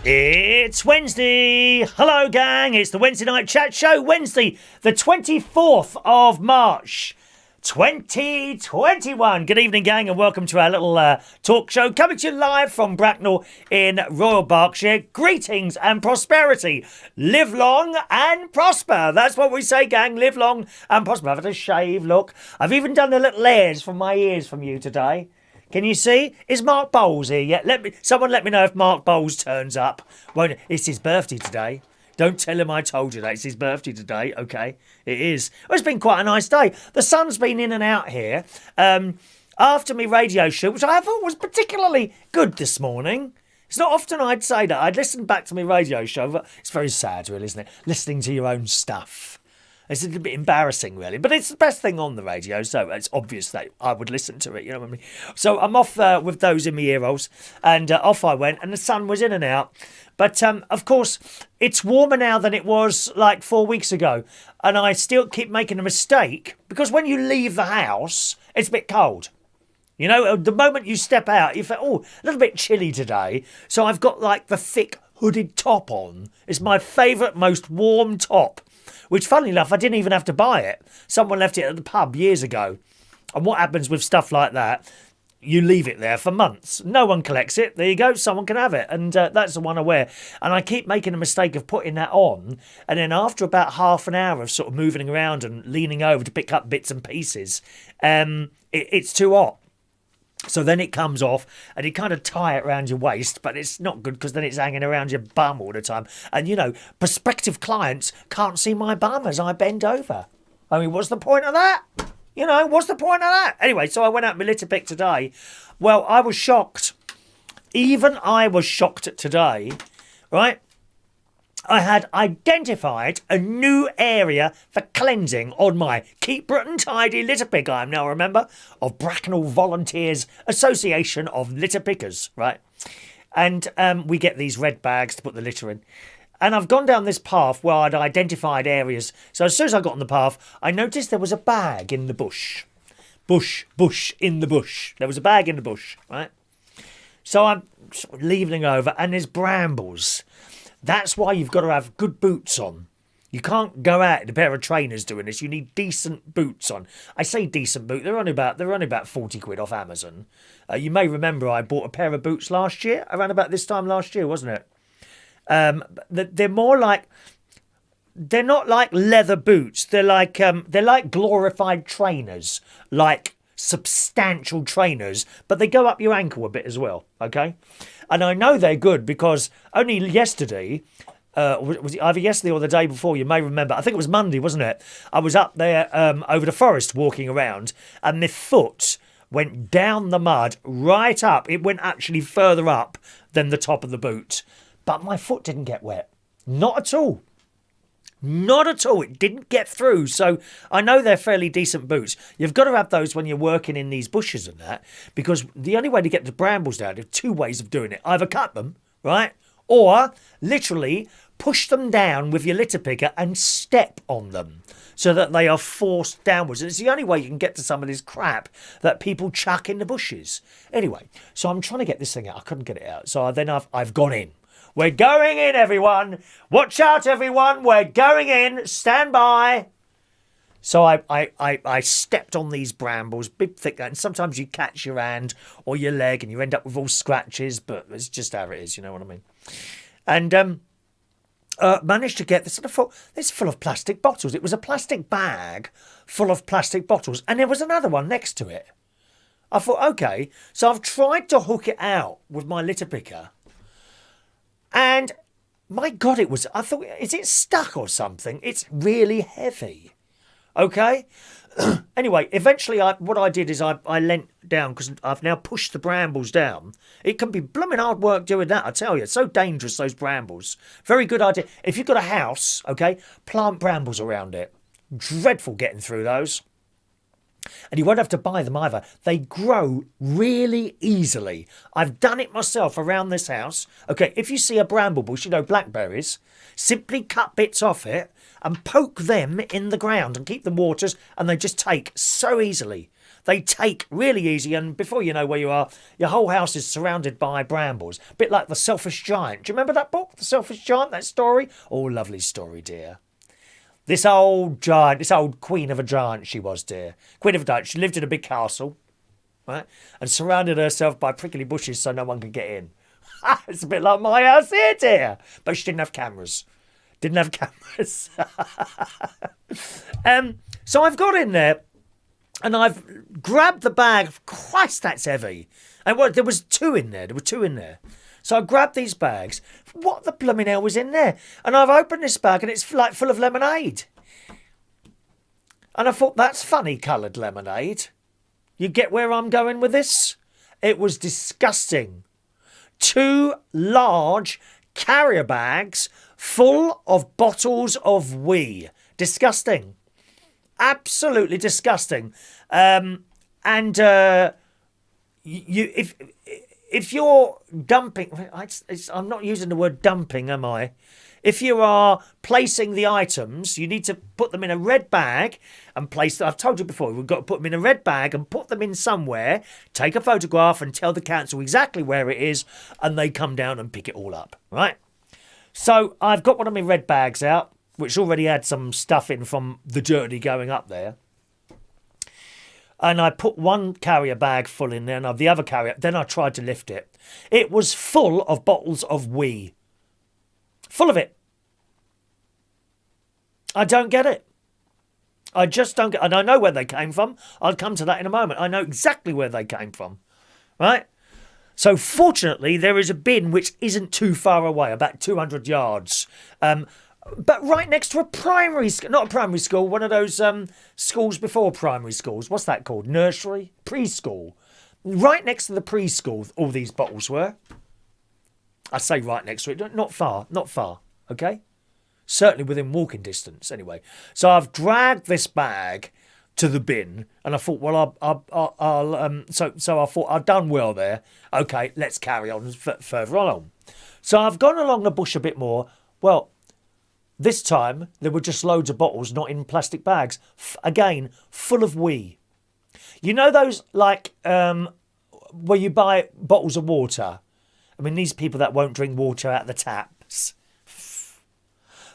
It's Wednesday. Hello, gang. It's the Wednesday Night Chat Show. Wednesday, the 24th of March, 2021. Good evening, gang, and welcome to our little talk show coming to you live from Bracknell in Royal Berkshire. Greetings and prosperity. Live long and prosper. That's what we say, gang. Live long and prosper. I've had a shave, look. I've even done the little layers from my ears from you today. Can you see? Is Mark Bowles here yet? Someone let me know if Mark Bowles turns up. Won't it? It's his birthday today. Don't tell him I told you that. It's his birthday today. Okay, it is. Well, it's been quite a nice day. The sun's been in and out here. After my radio show, which I thought was particularly good this morning. It's not often I'd say that. I'd listen back to my radio show, but it's very sad, really, isn't it? Listening to your own stuff. It's a little bit embarrassing, really, but it's the best thing on the radio, so it's obvious that I would listen to it, you know what I mean? So I'm off with those in my ear holes, and off I went, and the sun was in and out. But, of course, it's warmer now than it was, like, 4 weeks ago, and I still keep making a mistake, because when you leave the house, it's a bit cold. You know, the moment you step out, you feel, oh, a little bit chilly today, so I've got, like, the thick hooded top on. It's my favourite, most warm top. Which, funnily enough, I didn't even have to buy it. Someone left it at the pub years ago. And what happens with stuff like that? You leave it there for months. No one collects it. There you go. Someone can have it. And that's the one I wear. And I keep making a mistake of putting that on. And then after about half an hour of sort of moving around and leaning over to pick up bits and pieces, it's too hot. So then it comes off and you kind of tie it around your waist, but it's not good because then it's hanging around your bum all the time. And, you know, prospective clients can't see my bum as I bend over. I mean, what's the point of that? You know, what's the point of that? Anyway, so I went out my litter pick today. Well, I was shocked. Even I was shocked today, right? I had identified a new area for cleansing on my Keep Britain Tidy litter pick, I am now a member of Bracknell Volunteers Association of Litter Pickers, right? And we get these red bags to put the litter in. And I've gone down this path where I'd identified areas. So as soon as I got on the path, I noticed there was a bag in the bush. Bush in the bush. There was a bag in the bush, right? So I'm leaning over and there's brambles. That's why you've got to have good boots on. You can't go out in a pair of trainers doing this. You need decent boots on. I say decent boot. They're only about 40 quid off Amazon. You may remember I bought a pair of boots last year, around about this time last year, wasn't it? They're more like, they're not like leather boots. They're like glorified trainers, like substantial trainers, but they go up your ankle a bit as well. Okay. And I know they're good because only yesterday, was it either yesterday or the day before, you may remember, I think it was Monday, wasn't it? I was up there over the forest walking around and my foot went down the mud right up. It went actually further up than the top of the boot. But my foot didn't get wet. Not at all. Not at all. It didn't get through. So I know they're fairly decent boots. You've got to have those when you're working in these bushes and that, because the only way to get the brambles down, there are two ways of doing it. Either cut them, right? Or literally push them down with your litter picker and step on them so that they are forced downwards. And it's the only way you can get to some of this crap that people chuck in the bushes. Anyway, so I'm trying to get this thing out. I couldn't get it out. So then I've gone in. We're going in, everyone. Watch out, everyone. We're going in. Stand by. So I stepped on these brambles, big thick, and sometimes you catch your hand or your leg and you end up with all scratches, but it's just how it is, you know what I mean? And managed to get this. And I thought, it's full of plastic bottles. It was a plastic bag full of plastic bottles, and there was another one next to it. I thought, okay. So I've tried to hook it out with my litter picker. And my God, I thought, is it stuck or something? It's really heavy. Okay? Anyway, eventually what I did is I leant down because I've now pushed the brambles down. It can be blooming hard work doing that, I tell you. It's so dangerous, those brambles. Very good idea. If you've got a house, okay, plant brambles around it. Dreadful getting through those. And you won't have to buy them either. They grow really easily. I've done it myself around this house. Okay, if you see a bramble bush, you know, blackberries, simply cut bits off it and poke them in the ground and keep them waters, and they just take so easily. They take really easy, and before you know where you are, your whole house is surrounded by brambles. A bit like The Selfish Giant. Do you remember that book, The Selfish Giant, that story? Oh, lovely story, dear. This old giant, this old queen of a giant she was, dear. Queen of a giant. She lived in a big castle, right? And surrounded herself by prickly bushes so no one could get in. It's a bit like my house here, dear. But she didn't have cameras. Didn't have cameras. So I've got in there and I've grabbed the bag. Christ, that's heavy. And there was two in there. There were two in there. So I grabbed these bags. What the blooming hell was in there? And I've opened this bag and it's like full of lemonade. And I thought, that's funny coloured lemonade. You get where I'm going with this? It was disgusting. 2 large carrier bags full of bottles of wee. Disgusting. Absolutely disgusting. If you're dumping, I'm not using the word dumping, am I? If you are placing the items, you need to put them in a red bag and place them. I've told you before, we've got to put them in a red bag and put them in somewhere, take a photograph and tell the council exactly where it is, and they come down and pick it all up, right? So I've got one of my red bags out, which already had some stuff in from the journey going up there. And I put one carrier bag full in there and the other carrier, then I tried to lift it. It was full of bottles of wee. Full of it. I don't get it. I just don't get it. And I know where they came from. I'll come to that in a moment. I know exactly where they came from. Right? So fortunately, there is a bin which isn't too far away, about 200 yards. But right next to a primary school, not a primary school, one of those schools before primary schools. What's that called? Nursery? Preschool. Right next to the preschool, all these bottles were. I say right next to it, not far, okay? Certainly within walking distance, anyway. So I've dragged this bag to the bin, and I thought, well, so I thought I've done well there. Okay, let's carry on further along. So I've gone along the bush a bit more. Well, this time there were just loads of bottles, not in plastic bags. Again, full of wee. You know those like where you buy bottles of water. I mean, these people that won't drink water out of the taps,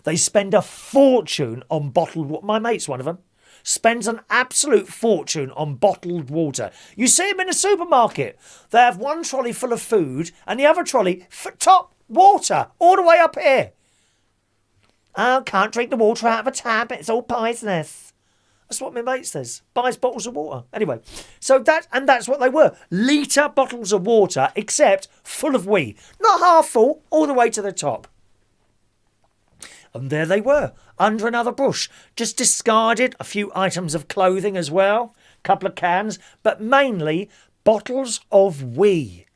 they spend a fortune on bottled water. My mate's one of them. Spends an absolute fortune on bottled water. You see them in a supermarket. They have one trolley full of food and the other trolley top water all the way up here. Oh, can't drink the water out of a tap. It's all poisonous. That's what my mate says. Buys bottles of water. Anyway, so that's what they were. Litre bottles of water, except full of wee. Not half full, all the way to the top. And there they were, under another bush. Just discarded a few items of clothing as well. A couple of cans, but mainly bottles of wee.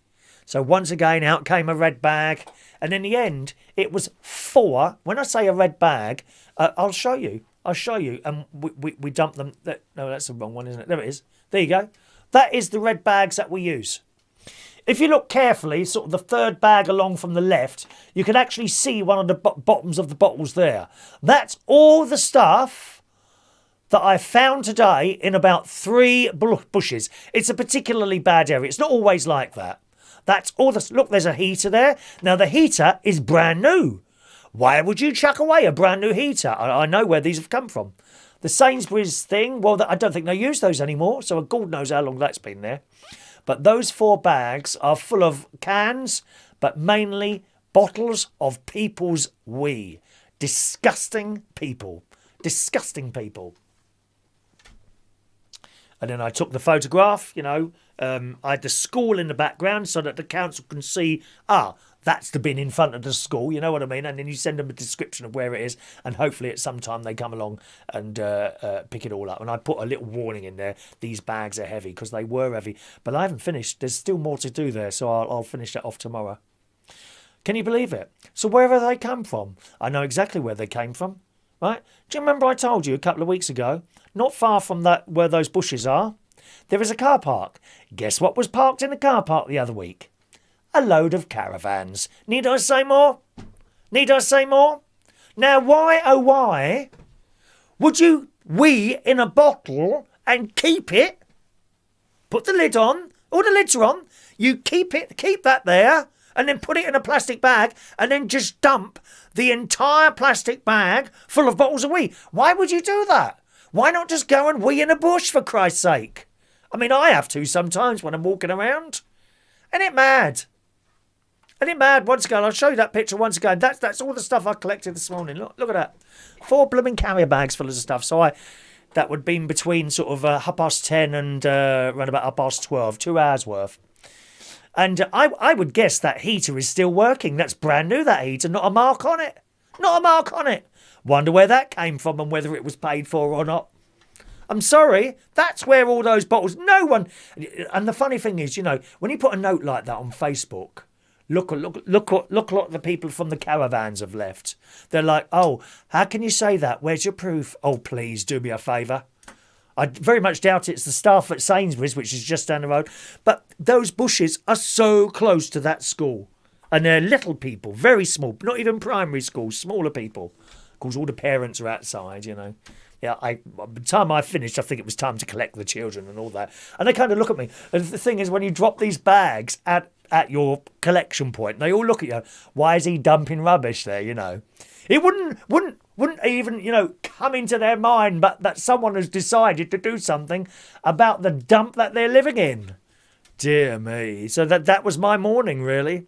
So once again, out came a red bag. And in the end, it was 4. When I say a red bag, I'll show you. And we dump them. No, that's the wrong one, isn't it? There it is. There you go. That is the red bags that we use. If you look carefully, sort of the third bag along from the left, you can actually see one of the bottoms of the bottles there. That's all the stuff that I found today in about 3 bushes. It's a particularly bad area. It's not always like that. That's all the... Look, there's a heater there. Now, the heater is brand new. Why would you chuck away a brand new heater? I know where these have come from. The Sainsbury's thing, well, I don't think they use those anymore, so God knows how long that's been there. But those 4 bags are full of cans, but mainly bottles of people's wee. Disgusting people. Disgusting people. And then I took the photograph, I had the school in the background so that the council can see, that's the bin in front of the school, you know what I mean? And then you send them a description of where it is, and hopefully at some time they come along and pick it all up. And I put a little warning in there, these bags are heavy, because they were heavy. But I haven't finished. There's still more to do there, so I'll finish that off tomorrow. Can you believe it? So wherever they come from, I know exactly where they came from, right? Do you remember I told you a couple of weeks ago, not far from that where those bushes are, there is a car park. Guess what was parked in the car park the other week? A load of caravans. Need I say more? Need I say more? Now, why, oh why, would you wee in a bottle and keep it Put the lid on. All the lids are on. You keep that there, and then put it in a plastic bag, and then just dump the entire plastic bag full of bottles of wee. Why would you do that? Why not just go and wee in a bush, for Christ's sake? I mean, I have to sometimes when I'm walking around. Ain't it mad? Ain't it mad? Once again, I'll show you that picture once again. That's all the stuff I collected this morning. Look at that. 4 blooming carrier bags full of stuff. So that would be between sort of 10:30 and around about 12:30. 2 hours worth. And I would guess that heater is still working. That's brand new, that heater. Not a mark on it. Not a mark on it. Wonder where that came from and whether it was paid for or not. I'm sorry. That's where all those bottles... No one... And the funny thing is, when you put a note like that on Facebook, look what the people from the caravans have left. They're like, oh, how can you say that? Where's your proof? Oh, please, do me a favour. I very much doubt it's the staff at Sainsbury's, which is just down the road. But those bushes are so close to that school. And they're little people, very small, not even primary school, smaller people. Of course, all the parents are outside, Yeah, by the time I finished, I think it was time to collect the children and all that. And they kind of look at me. And the thing is, when you drop these bags at your collection point, they all look at you. Why is he dumping rubbish there, It wouldn't even, come into their mind, but that someone has decided to do something about the dump that they're living in. Dear me. So that was my morning, really.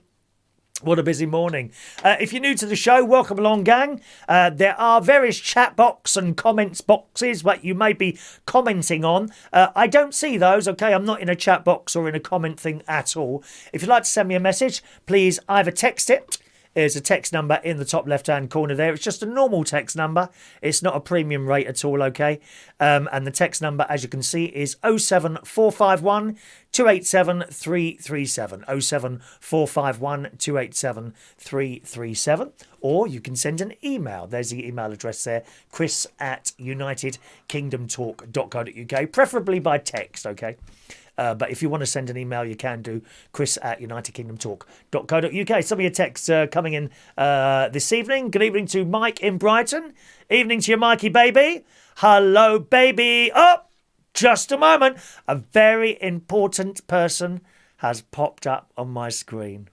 What a busy morning. If you're new to the show, welcome along, gang. There are various chat box and comments boxes that you may be commenting on. I don't see those, okay? I'm not in a chat box or in a comment thing at all. If you'd like to send me a message, please either text it. There's a text number in the top left-hand corner there. It's just a normal text number. It's not a premium rate at all, okay? And the text number, as you can see, is 07451 287 337. 07451 287 337. Or you can send an email. There's the email address there, chris@unitedkingdomtalk.co.uk, preferably by text, okay? But if you want to send an email, you can do chris@unitedkingdomtalk.co.uk. Some of your texts coming in this evening. Good evening to Mike in Brighton. Evening to you, Mikey, baby. Hello, baby. Oh, just a moment. A very important person has popped up on my screen.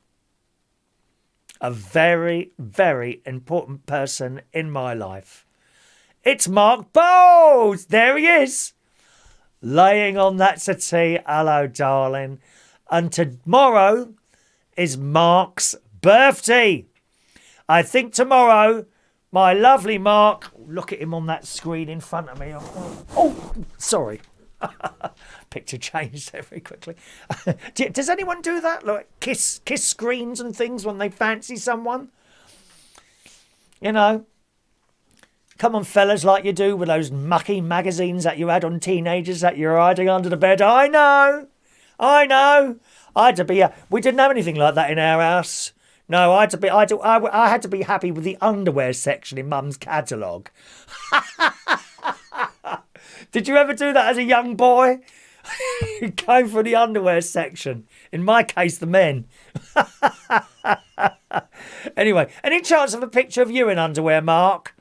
A very, very important person in my life. It's Mark Bowles. There he is. Laying on that settee. Hello, darling. And tomorrow is Mark's birthday. I think tomorrow, my lovely Mark... Look at him on that screen in front of me. Oh, sorry. Picture changed there very quickly. Does anyone do that? Like kiss screens and things when they fancy someone? Come on, fellas, like you do with those mucky magazines that you had on teenagers that you're hiding under the bed. I know. I had to be. We didn't have anything like that in our house. No, I had to be happy with the underwear section in Mum's catalogue. Did you ever do that as a young boy? Going for the underwear section. In my case, the men. Anyway, any chance of a picture of you in underwear, Mark?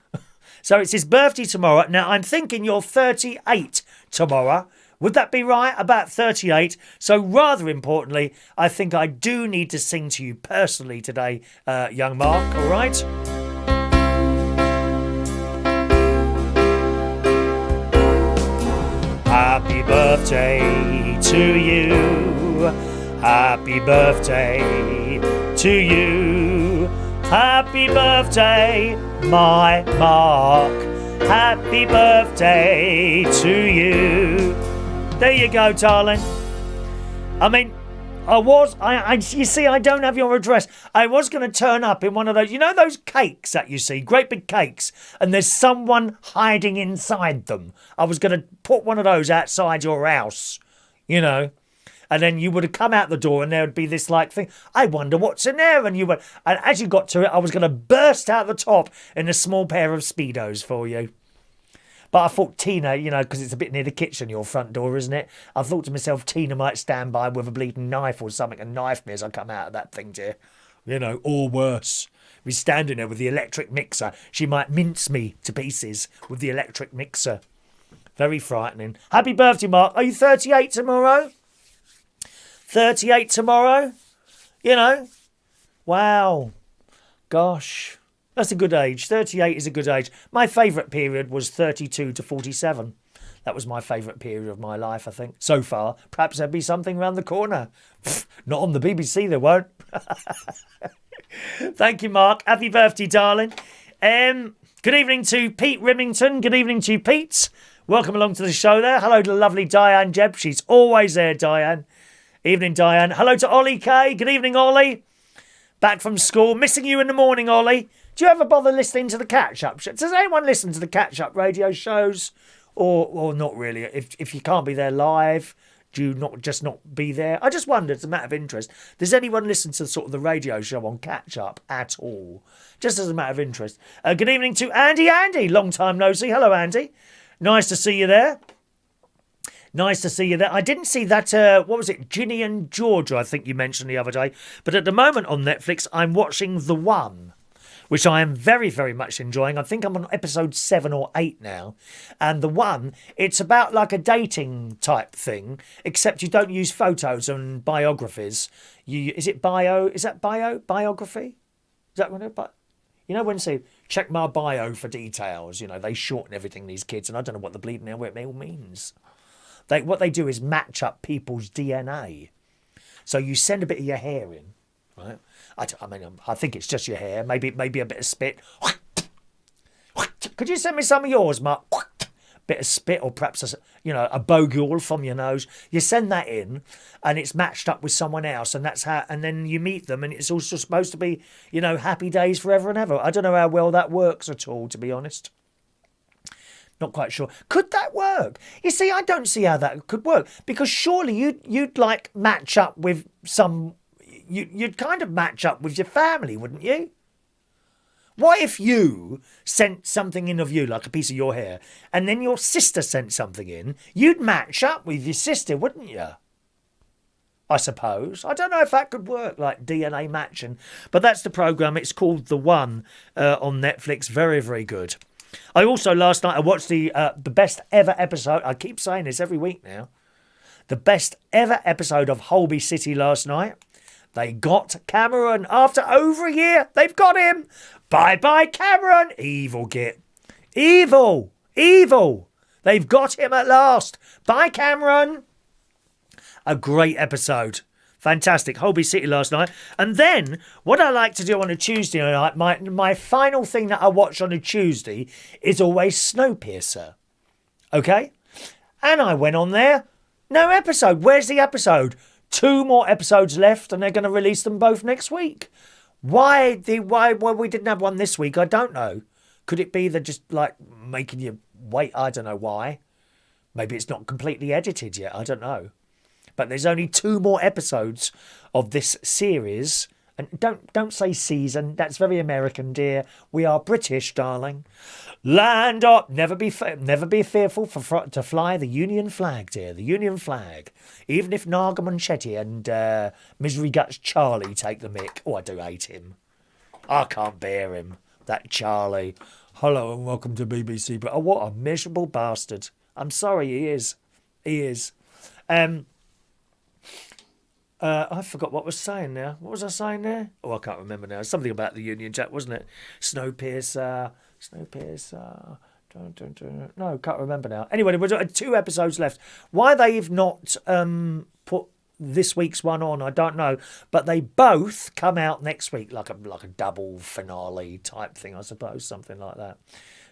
So it's his birthday tomorrow. Now, I'm thinking you're 38 tomorrow. Would that be right? About 38. So rather importantly, I think I do need to sing to you personally today, young Mark, all right? Happy birthday to you. Happy birthday to you. Happy birthday, my Mark. Happy birthday to you. There you go, darling. I mean, you see, I don't have your address. I was going to turn up in one of those, those cakes that you see, great big cakes, and there's someone hiding inside them. I was going to put one of those outside your house, and then you would have come out the door and there would be this thing. I wonder what's in there. And as you got to it, I was going to burst out the top in a small pair of Speedos for you. But I thought Tina, because it's a bit near the kitchen, your front door, isn't it? I thought to myself, Tina might stand by with a bleeding knife or something and knife me as I come out of that thing, dear. Or worse. Be standing there with the electric mixer. She might mince me to pieces with the electric mixer. Very frightening. Happy birthday, Mark. Are you 38 tomorrow? 38 tomorrow. You know. Wow. Gosh. That's a good age. 38 is a good age. My favourite period was 32 to 47. That was my favourite period of my life, I think. So far. Perhaps there'll be something round the corner. Not on the BBC, there won't. Thank you, Mark. Happy birthday, darling. Good evening to Pete Rimington. Good evening to you, Pete. Welcome along to the show there. Hello to the lovely Diane Jebb. She's always there, Diane. Evening, Diane. Hello to Ollie K. Good evening, Ollie. Back from school. Missing you in the morning, Ollie. Do you ever bother listening to the catch-up? Does anyone listen to the catch-up radio shows? Or not really? If you can't be there live, do you not be there? I just wonder, it's a matter of interest. Does anyone listen to sort of the radio show on catch-up at all? Just as a matter of interest. Good evening to Andy. Andy, long time no see. Hello, Andy. Nice to see you there. Nice to see you there. I didn't see that, what was it, Ginny and Georgia, I think you mentioned the other day. But at the moment on Netflix, I'm watching The One, which I am very, very much enjoying. I think I'm on episode 7 or 8 now. And The One, it's about like a dating type thing, except you don't use photos and biographies. Is that biography? Is that what it is? You know when they say, check my bio for details, you know, they shorten everything, these kids, and I don't know what the bleeding hell it all means. What they do is match up people's DNA. So you send a bit of your hair in, right? I think it's just your hair, maybe a bit of spit. Could you send me some of yours, Mark? Bit of spit, or perhaps a bogule from your nose. You send that in, and it's matched up with someone else, and that's how. And then you meet them, and it's also supposed to be, happy days forever and ever. I don't know how well that works at all, to be honest. Not quite sure. Could that work? You see, I don't see how that could work, because surely you'd like match up with some. You'd kind of match up with your family, wouldn't you? What if you sent something in of you, like a piece of your hair, and then your sister sent something in? You'd match up with your sister, wouldn't you? I suppose. I don't know if that could work, like DNA matching. But that's the programme. It's called The One on Netflix. Very, very good. I also, last night, I watched the best ever episode. I keep saying this every week now. The best ever episode of Holby City last night. They got Cameron. After over a year, they've got him. Bye-bye, Cameron. Evil git. Evil. Evil. They've got him at last. Bye, Cameron. A great episode. Fantastic. Holby City last night. And then, what I like to do on a Tuesday night, my final thing that I watch on a Tuesday is always Snowpiercer. Okay? And I went on there. No episode. Where's the episode? 2 more episodes left, and they're going to release them both next week. Why we didn't have one this week, I don't know. Could it be they're just like making you wait? I don't know why. Maybe it's not completely edited yet. I don't know. But there's only 2 more episodes of this series. And don't say season. That's very American, dear. We are British, darling. Land up. Never be fearful to fly the Union flag, dear. The Union flag. Even if Naga Munchetti and Misery Guts Charlie take the mick. Oh, I do hate him. I can't bear him. That Charlie. Hello and welcome to BBC. But oh, what a miserable bastard. I'm sorry, he is. He is. I forgot what I was saying now. What was I saying there? Oh, I can't remember now. Something about the Union Jack, wasn't it? Snowpiercer. No, can't remember now. Anyway, there were 2 episodes left. Why they've not put this week's one on, I don't know. But they both come out next week, like a double finale type thing, I suppose, something like that.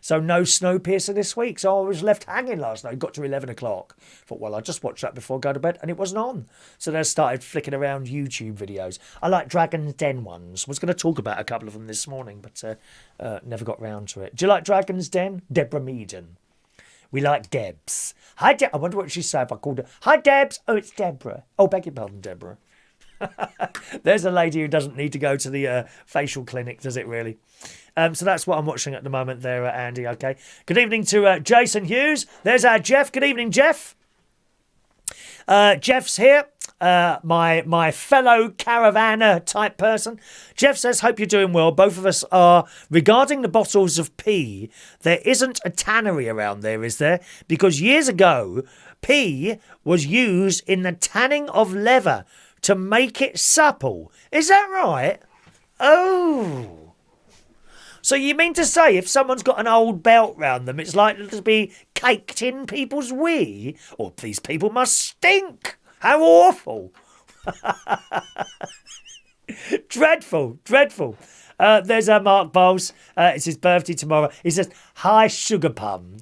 So no Snowpiercer this week. So I was left hanging last night. Got to 11 o'clock. Thought, well, I just watched that before I go to bed, and it wasn't on. So then I started flicking around YouTube videos. I like Dragon's Den ones. Was going to talk about a couple of them this morning, but never got round to it. Do you like Dragon's Den? Deborah Meaden. We like Debs. Hi, I wonder what she'd say if I called her. Hi, Debs. Oh, it's Deborah. Oh, beg your pardon, Deborah. There's a lady who doesn't need to go to the facial clinic, does it really? So that's what I'm watching at the moment there, Andy, okay? Good evening to Jason Hughes. There's our Jeff. Good evening, Jeff. Jeff's here, my fellow caravaner type person. Jeff says, hope you're doing well. Both of us are. Regarding the bottles of pee, there isn't a tannery around there, is there? Because years ago, pee was used in the tanning of leather to make it supple. Is that right? Oh. So you mean to say if someone's got an old belt round them, it's likely to be caked in people's wee? Or these people must stink. How awful. Dreadful. There's Mark Bowles. It's his birthday tomorrow. He says, hi, Sugar Plum.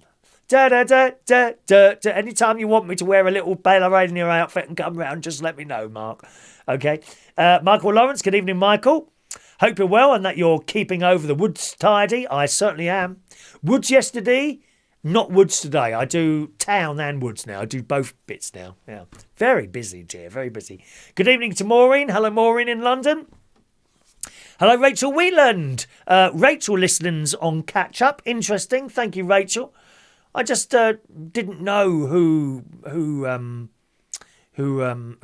Da, da, da, da, da, da. Anytime you want me to wear a little ballerina outfit and come round, just let me know, Mark. Okay. Michael Lawrence, good evening, Michael. Hope you're well and that you're keeping over the woods tidy. I certainly am. Woods yesterday, not woods today. I do town and woods now. I do both bits now. Yeah. Very busy, dear. Very busy. Good evening to Maureen. Hello, Maureen in London. Hello, Rachel Wheatland. Rachel listens on Catch Up. Interesting. Thank you, Rachel. I just didn't know who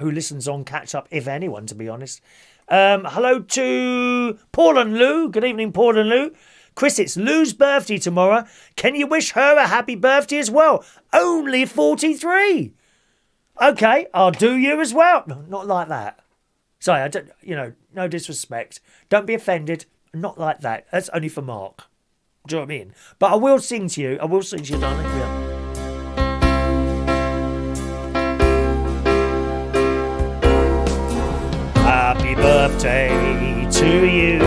listens on Catch Up, if anyone, to be honest. Hello to Paul and Lou. Good evening, Paul and Lou. Chris, it's Lou's birthday tomorrow. Can you wish her a happy birthday as well? Only 43. Okay, I'll do you as well. No, not like that. Sorry, I don't. No disrespect. Don't be offended. Not like that. That's only for Mark. Do you know what I mean? But I will sing to you. Darling. Yeah. Happy birthday to you.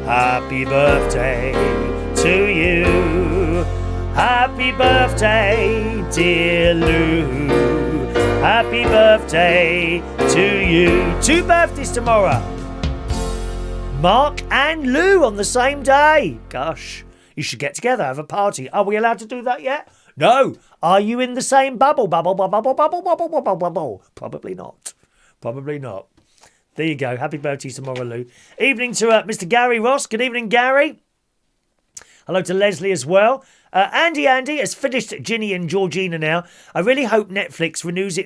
Happy birthday to you. Happy birthday, dear Lou. Happy birthday to you. 2 birthdays tomorrow. Mark and Lou on the same day. Gosh, you should get together, have a party. Are we allowed to do that yet? No. Are you in the same bubble? Bubble. Probably not. There you go. Happy birthday tomorrow, Lou. Evening to Mr. Gary Ross. Good evening, Gary. Hello to Leslie as well. Andy has finished Ginny and Georgina now. I really hope Netflix renews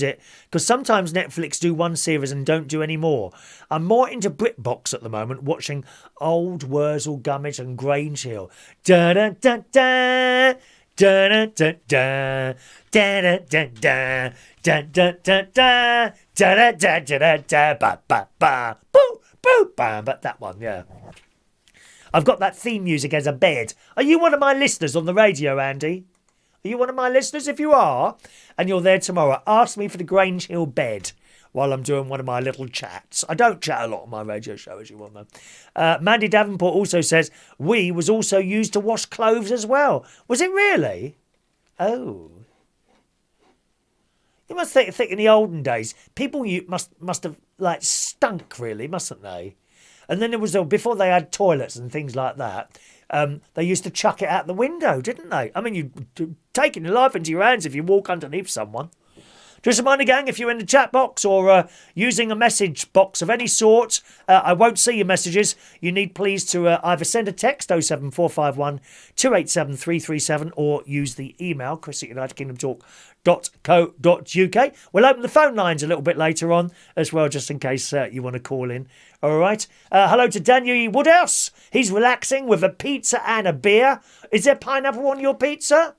it because sometimes Netflix do one series and don't do any more. I'm more into BritBox at the moment, watching Old Wurzel Gummidge and Grange Hill. Da da da da. Da da da da. Da da da da. Da da da da. Da da da da da. Ba ba ba. Boo boo ba. But that one, yeah. I've got that theme music as a bed. Are you one of my listeners on the radio, Andy? Are you one of my listeners? If you are, and you're there tomorrow, ask me for the Grange Hill bed while I'm doing one of my little chats. I don't chat a lot on my radio show, as you well know. Mandy Davenport also says, we was also used to wash clothes as well. Was it really? Oh. You must think in the olden days, people must have, like, stunk, really, mustn't they? And then there was, before they had toilets and things like that, they used to chuck it out the window, didn't they? I mean, you're taking your life into your hands if you walk underneath someone. Just a reminder, gang, if you're in the chat box or using a message box of any sort, I won't see your messages. You need please to either send a text 07451 287 337 or use the email chris@unitedkingdomtalk.co.uk. We'll open the phone lines a little bit later on as well, just in case you want to call in. All right. Hello to Daniel Woodhouse. He's relaxing with a pizza and a beer. Is there pineapple on your pizza?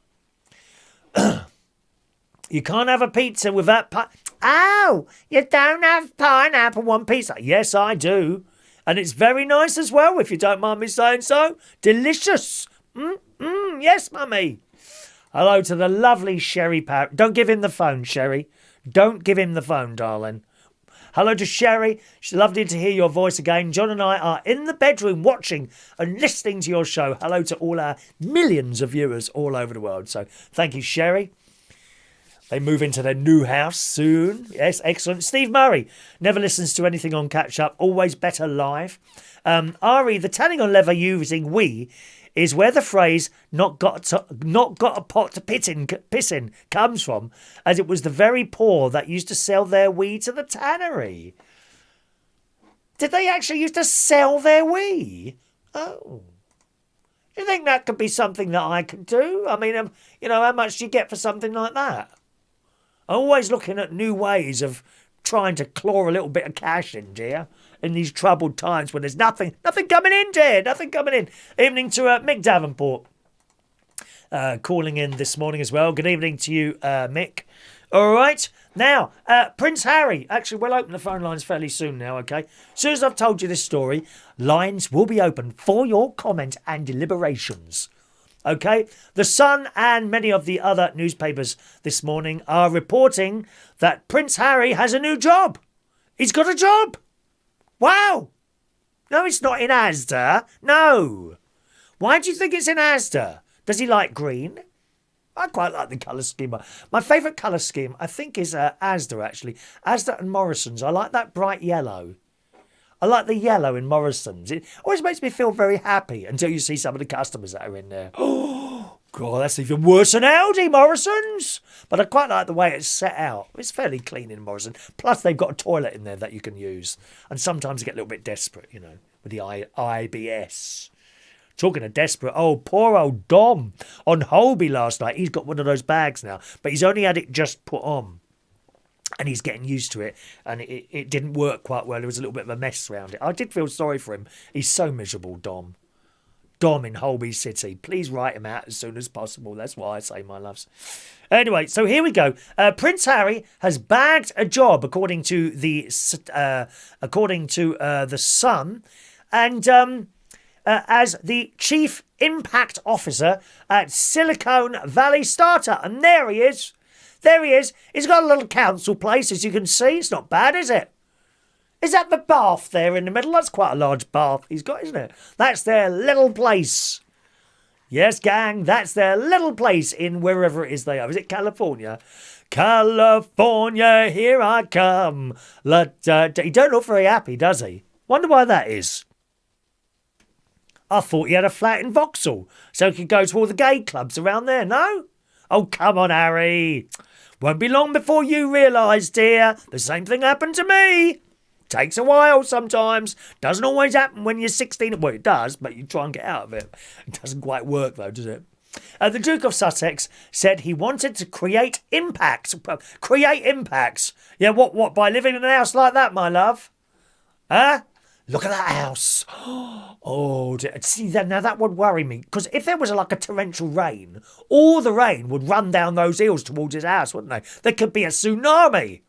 You can't have a pizza without Oh, you don't have pineapple on pizza? Yes, I do. And it's very nice as well, if you don't mind me saying so. Delicious. Yes, mummy. Hello to the lovely Sherry Parrott. Don't give him the phone, Sherry. Don't give him the phone, darling. Hello to Sherry. It's lovely to hear your voice again. John and I are in the bedroom watching and listening to your show. Hello to all our millions of viewers all over the world. So thank you, Sherry. They move into their new house soon. Yes, excellent. Steve Murray never listens to anything on Catch Up. Always better live. Ari, the tanning on leather using we is where the phrase not got a pot to piss in comes from, as it was the very poor that used to sell their wee to the tannery. Did they actually used to sell their wee? Oh. Do you think that could be something that I could do? I mean, how much do you get for something like that? I'm always looking at new ways of trying to claw a little bit of cash in, dear, in these troubled times when there's nothing coming in, dear, nothing coming in. Evening to Mick Davenport, calling in this morning as well. Good evening to you, Mick. All right. Now, Prince Harry. Actually, we'll open the phone lines fairly soon now, okay? As soon as I've told you this story, lines will be open for your comment and deliberations. Okay? The Sun and many of the other newspapers this morning are reporting that Prince Harry has a new job. He's got a job. Wow. No, it's not in Asda. No. Why do you think it's in Asda? Does he like green? I quite like the colour scheme. My favourite colour scheme, I think, is Asda, actually. Asda and Morrison's. I like that bright yellow. I like the yellow in Morrison's. It always makes me feel very happy until you see some of the customers that are in there. Oh, God, that's even worse than Aldi, Morrison's. But I quite like the way it's set out. It's fairly clean in Morrison. Plus, they've got a toilet in there that you can use. And sometimes you get a little bit desperate, you know, with the IBS. Talking of desperate, oh, poor old Dom on Holby last night. He's got one of those bags now, but he's only had it just put on. And he's getting used to it, and it didn't work quite well. There was a little bit of a mess around it. I did feel sorry for him. He's so miserable, Dom. Dom in Holby City. Please write him out as soon as possible. That's why I say, my loves. Anyway, so here we go. Prince Harry has bagged a job, according to the Sun, and as the Chief Impact Officer at Silicon Valley Startup. And there he is. There he is. He's got a little council place, as you can see. It's not bad, is it? Is that the bath there in the middle? That's quite a large bath he's got, isn't it? That's their little place. Yes, gang, that's their little place in wherever it is they are. Is it California? California, here I come. He don't look very happy, does he? Wonder why that is. I thought he had a flat in Vauxhall, so he could go to all the gay clubs around there, no? Oh, come on, Harry. Won't be long before you realise, dear. The same thing happened to me. Takes a while sometimes. Doesn't always happen when you're 16. Well, it does, but you try and get out of it. It doesn't quite work, though, does it? The Duke of Sussex said he wanted to create impacts. Create impacts. Yeah, what? By living in a house like that, my love? Huh? Look at that house. Oh, see, now that would worry me. Because if there was like a torrential rain, all the rain would run down those hills towards his house, wouldn't they? There could be a tsunami.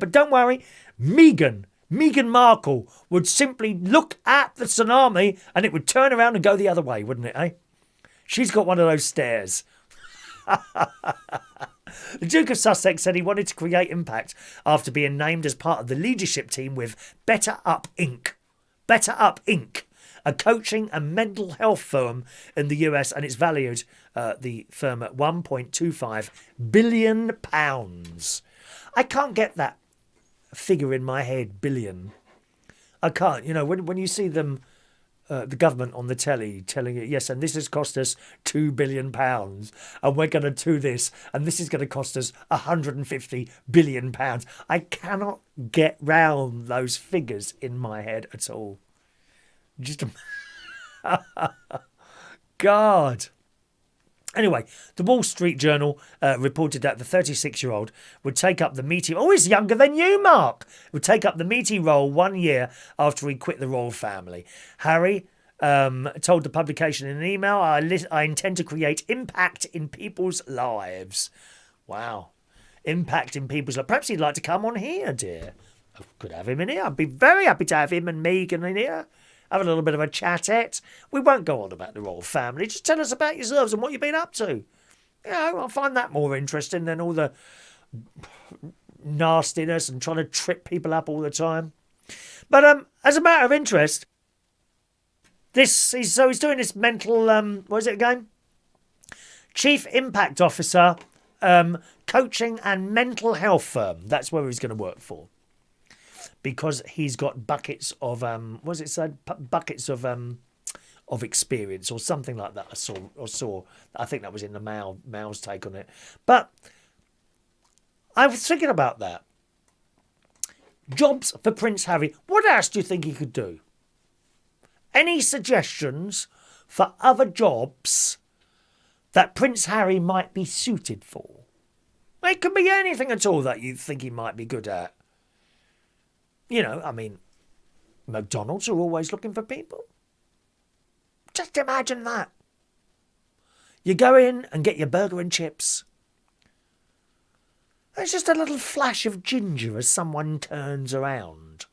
But don't worry, Meghan Markle would simply look at the tsunami and it would turn around and go the other way, wouldn't it, eh? She's got one of those stairs. The Duke of Sussex said he wanted to create impact after being named as part of the leadership team with Better Up Inc. Better Up Inc., a coaching and mental health firm in the US, and it's valued, the firm, at £1.25 billion. I can't get that figure in my head, billion. I can't. You know, when you see them, the government on the telly telling you, yes, and this has cost us £2 billion, and we're going to do this, and this is going to cost us £150 billion. I cannot get round those figures in my head at all. Just God. Anyway, the Wall Street Journal reported that the 36-year-old would take up the meaty... Oh, he's younger than you, Mark! Would take up the meaty role 1 year after he quit the royal family. Harry told the publication in an email, I intend to create impact in people's lives. Wow. Impact in people's lives. Perhaps he'd like to come on here, dear. I could have him in here. I'd be very happy to have him and Meghan in here. Have a little bit of a chat-et. We won't go on about the royal family. Just tell us about yourselves and what you've been up to. You know, I find that more interesting than all the nastiness and trying to trip people up all the time. But as a matter of interest, he's doing this mental, what is it again? Chief Impact Officer, coaching and mental health firm. That's where he's going to work for. Because he's got buckets of what was it said? Buckets of experience or something like that. I saw. I think that was in the Mail's take on it. But I was thinking about that. Jobs for Prince Harry. What else do you think he could do? Any suggestions for other jobs that Prince Harry might be suited for? It could be anything at all that you think he might be good at. You know, I mean, McDonald's are always looking for people. Just imagine that. You go in and get your burger and chips. There's just a little flash of ginger as someone turns around.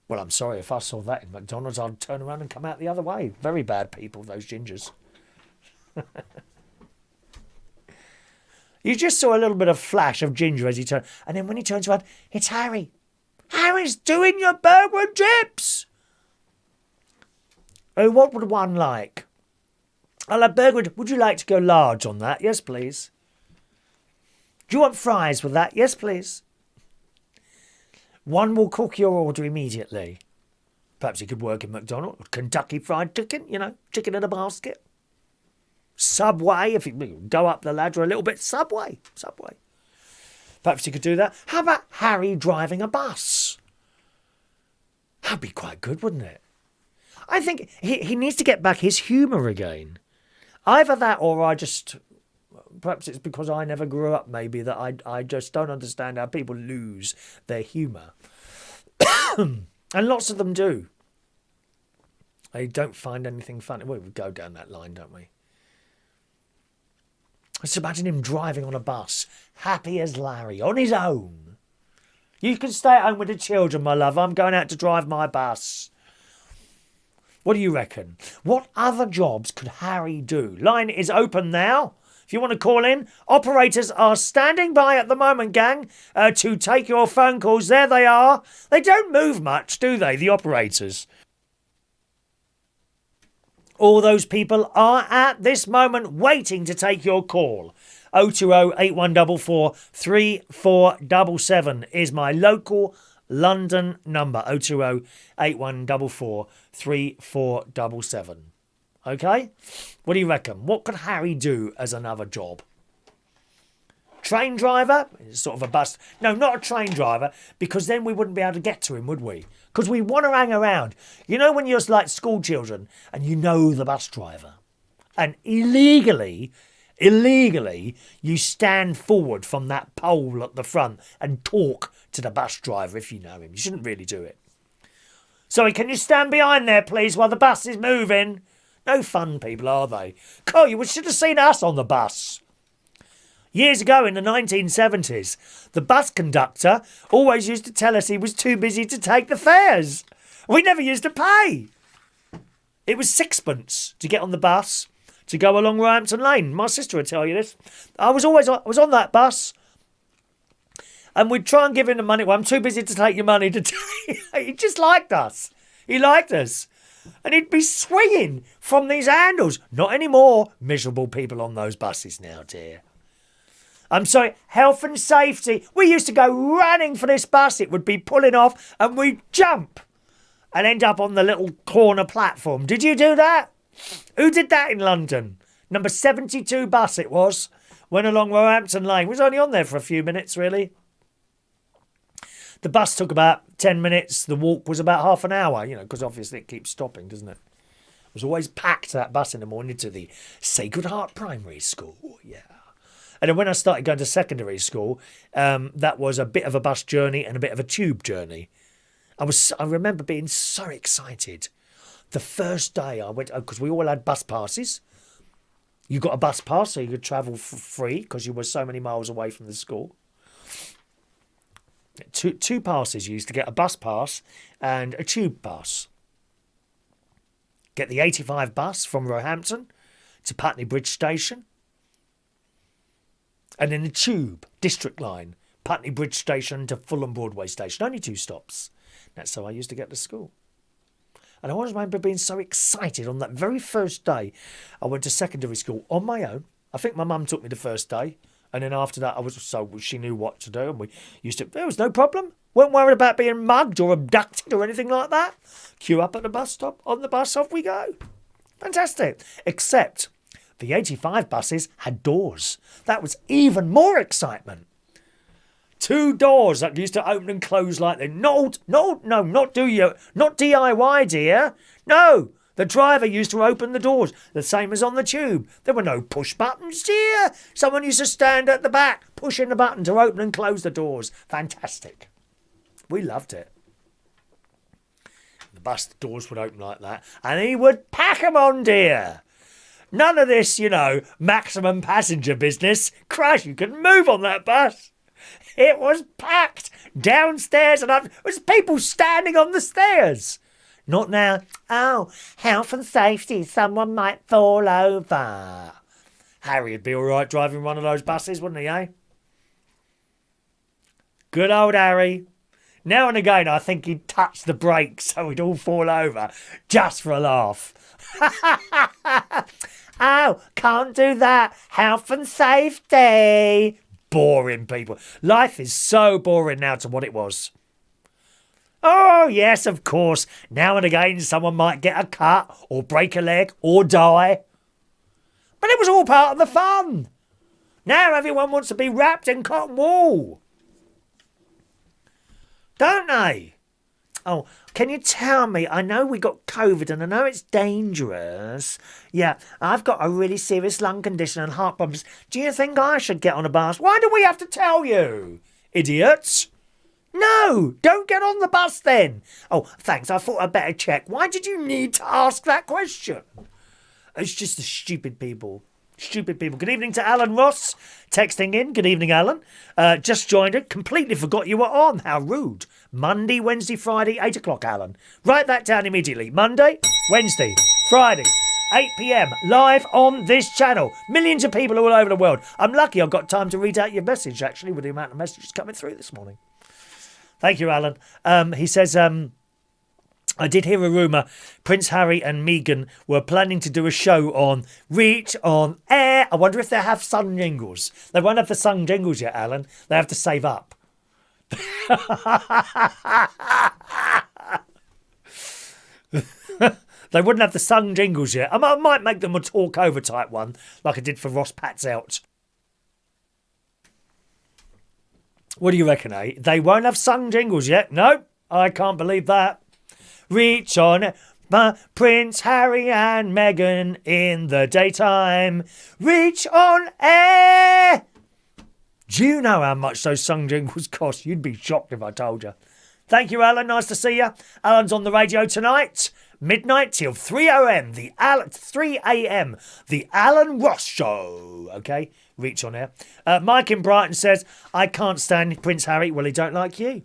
Well, I'm sorry, if I saw that in McDonald's, I'd turn around and come out the other way. Very bad people, those gingers. You just saw a little bit of flash of ginger as he turned. And then when he turns around, it's Harry. Harry's doing your burger and chips. Oh, what would one like? I'll have burger. Would you like to go large on that? Yes, please. Do you want fries with that? Yes, please. One will cook your order immediately. Perhaps he could work in McDonald's. Kentucky Fried Chicken, chicken in a basket. Subway, if you go up the ladder a little bit. Subway. Perhaps he could do that. How about Harry driving a bus? That'd be quite good, wouldn't it? I think he needs to get back his humour again. Either that or perhaps it's because I never grew up, maybe, that I just don't understand how people lose their humour. And lots of them do. They don't find anything funny. Well, we go down that line, don't we? Just imagine him driving on a bus, happy as Larry, on his own. You can stay at home with the children, my love. I'm going out to drive my bus. What do you reckon? What other jobs could Harry do? Line is open now. If you want to call in, operators are standing by at the moment, gang, to take your phone calls. There they are. They don't move much, do they, the operators? All those people are at this moment waiting to take your call. 020 8144 3477 is my local London number. 020 8144 3477. Okay? What do you reckon? What could Harry do as another job? Train driver? Sort of a bus. No, not a train driver, because then we wouldn't be able to get to him, would we? Because we want to hang around. You know when you're like school children and you know the bus driver, and illegally, you stand forward from that pole at the front and talk to the bus driver if you know him. You shouldn't really do it. Sorry, can you stand behind there, please, while the bus is moving? No fun people, are they? God, you should have seen us on the bus. Years ago in the 1970s, the bus conductor always used to tell us he was too busy to take the fares. We never used to pay. It was sixpence to get on the bus to go along Roehampton Lane. My sister would tell you this. I was on that bus, and we'd try and give him the money. Well, I'm too busy to take your money to take. He just liked us. He liked us. And he'd be swinging from these handles. Not anymore. Miserable people on those buses now, dear. I'm sorry, health and safety. We used to go running for this bus. It would be pulling off and we'd jump and end up on the little corner platform. Did you do that? Who did that in London? Number 72 bus it was. Went along Roehampton Lane. Was only on there for a few minutes, really. The bus took about 10 minutes. The walk was about half an hour, because obviously it keeps stopping, doesn't it? It was always packed, that bus in the morning, to the Sacred Heart Primary School. Yeah. And then when I started going to secondary school, that was a bit of a bus journey and a bit of a tube journey. I remember being so excited. The first day I went, because we all had bus passes. You got a bus pass so you could travel for free because you were so many miles away from the school. Two passes you used to get, a bus pass and a tube pass. Get the 85 bus from Roehampton to Putney Bridge Station. And then the tube, District Line, Putney Bridge Station to Fulham Broadway Station. Only 2 stops. That's how I used to get to school. And I always remember being so excited on that very first day. I went to secondary school on my own. I think my mum took me the first day. And then after that, she knew what to do. And there was no problem. Weren't worried about being mugged or abducted or anything like that. Queue up at the bus stop, on the bus, off we go. Fantastic. Except the 85 buses had doors. That was even more excitement. 2 doors that used to open and close like that. No, not DIY, dear. No, the driver used to open the doors, the same as on the tube. There were no push buttons, dear. Someone used to stand at the back, pushing the button to open and close the doors. Fantastic. We loved it. The bus doors would open like that, and he would pack 'em on, dear. None of this, maximum passenger business. Christ, you couldn't move on that bus. It was packed downstairs and up. There was people standing on the stairs. Not now. Oh, health and safety. Someone might fall over. Harry would be all right driving one of those buses, wouldn't he, eh? Good old Harry. Now and again, I think he'd touch the brakes so we'd all fall over, just for a laugh. Oh, can't do that. Health and safety. Boring people. Life is so boring now to what it was. Oh, yes, of course. Now and again, someone might get a cut or break a leg or die. But it was all part of the fun. Now everyone wants to be wrapped in cotton wool. Don't they? Oh, can you tell me? I know we got COVID and I know it's dangerous. Yeah, I've got a really serious lung condition and heart problems. Do you think I should get on a bus? Why do we have to tell you? Idiots. No, don't get on the bus then. Oh, thanks. I thought I'd better check. Why did you need to ask that question? It's just the stupid people. Stupid people. Good evening to Alan Ross, texting in. Good evening, Alan. Just joined it. Completely forgot you were on. How rude. Monday, Wednesday, Friday, 8 o'clock, Alan. Write that down immediately. Monday, Wednesday, Friday, 8 p.m. live on this channel. Millions of people all over the world. I'm lucky I've got time to read out your message, actually, with the amount of messages coming through this morning. Thank you, Alan. He says, I did hear a rumour Prince Harry and Meghan were planning to do a show on Reach on Air. I wonder if they have sung jingles. They won't have the sung jingles yet, Alan. They have to save up. They wouldn't have the sung jingles yet. I might make them a talk over type one, like I did for Ross Pat's Out. What do you reckon, eh? They won't have sung jingles yet. No, I can't believe that. Reach on Prince Harry and Meghan in the daytime. Reach on air. Do you know how much those sung jingles cost? You'd be shocked if I told you. Thank you, Alan. Nice to see you. Alan's on the radio tonight. Midnight till 3 a.m. 3 a.m. The Alan Ross Show. Okay, reach on air. Mike in Brighton says, I can't stand Prince Harry. Well, he don't like you.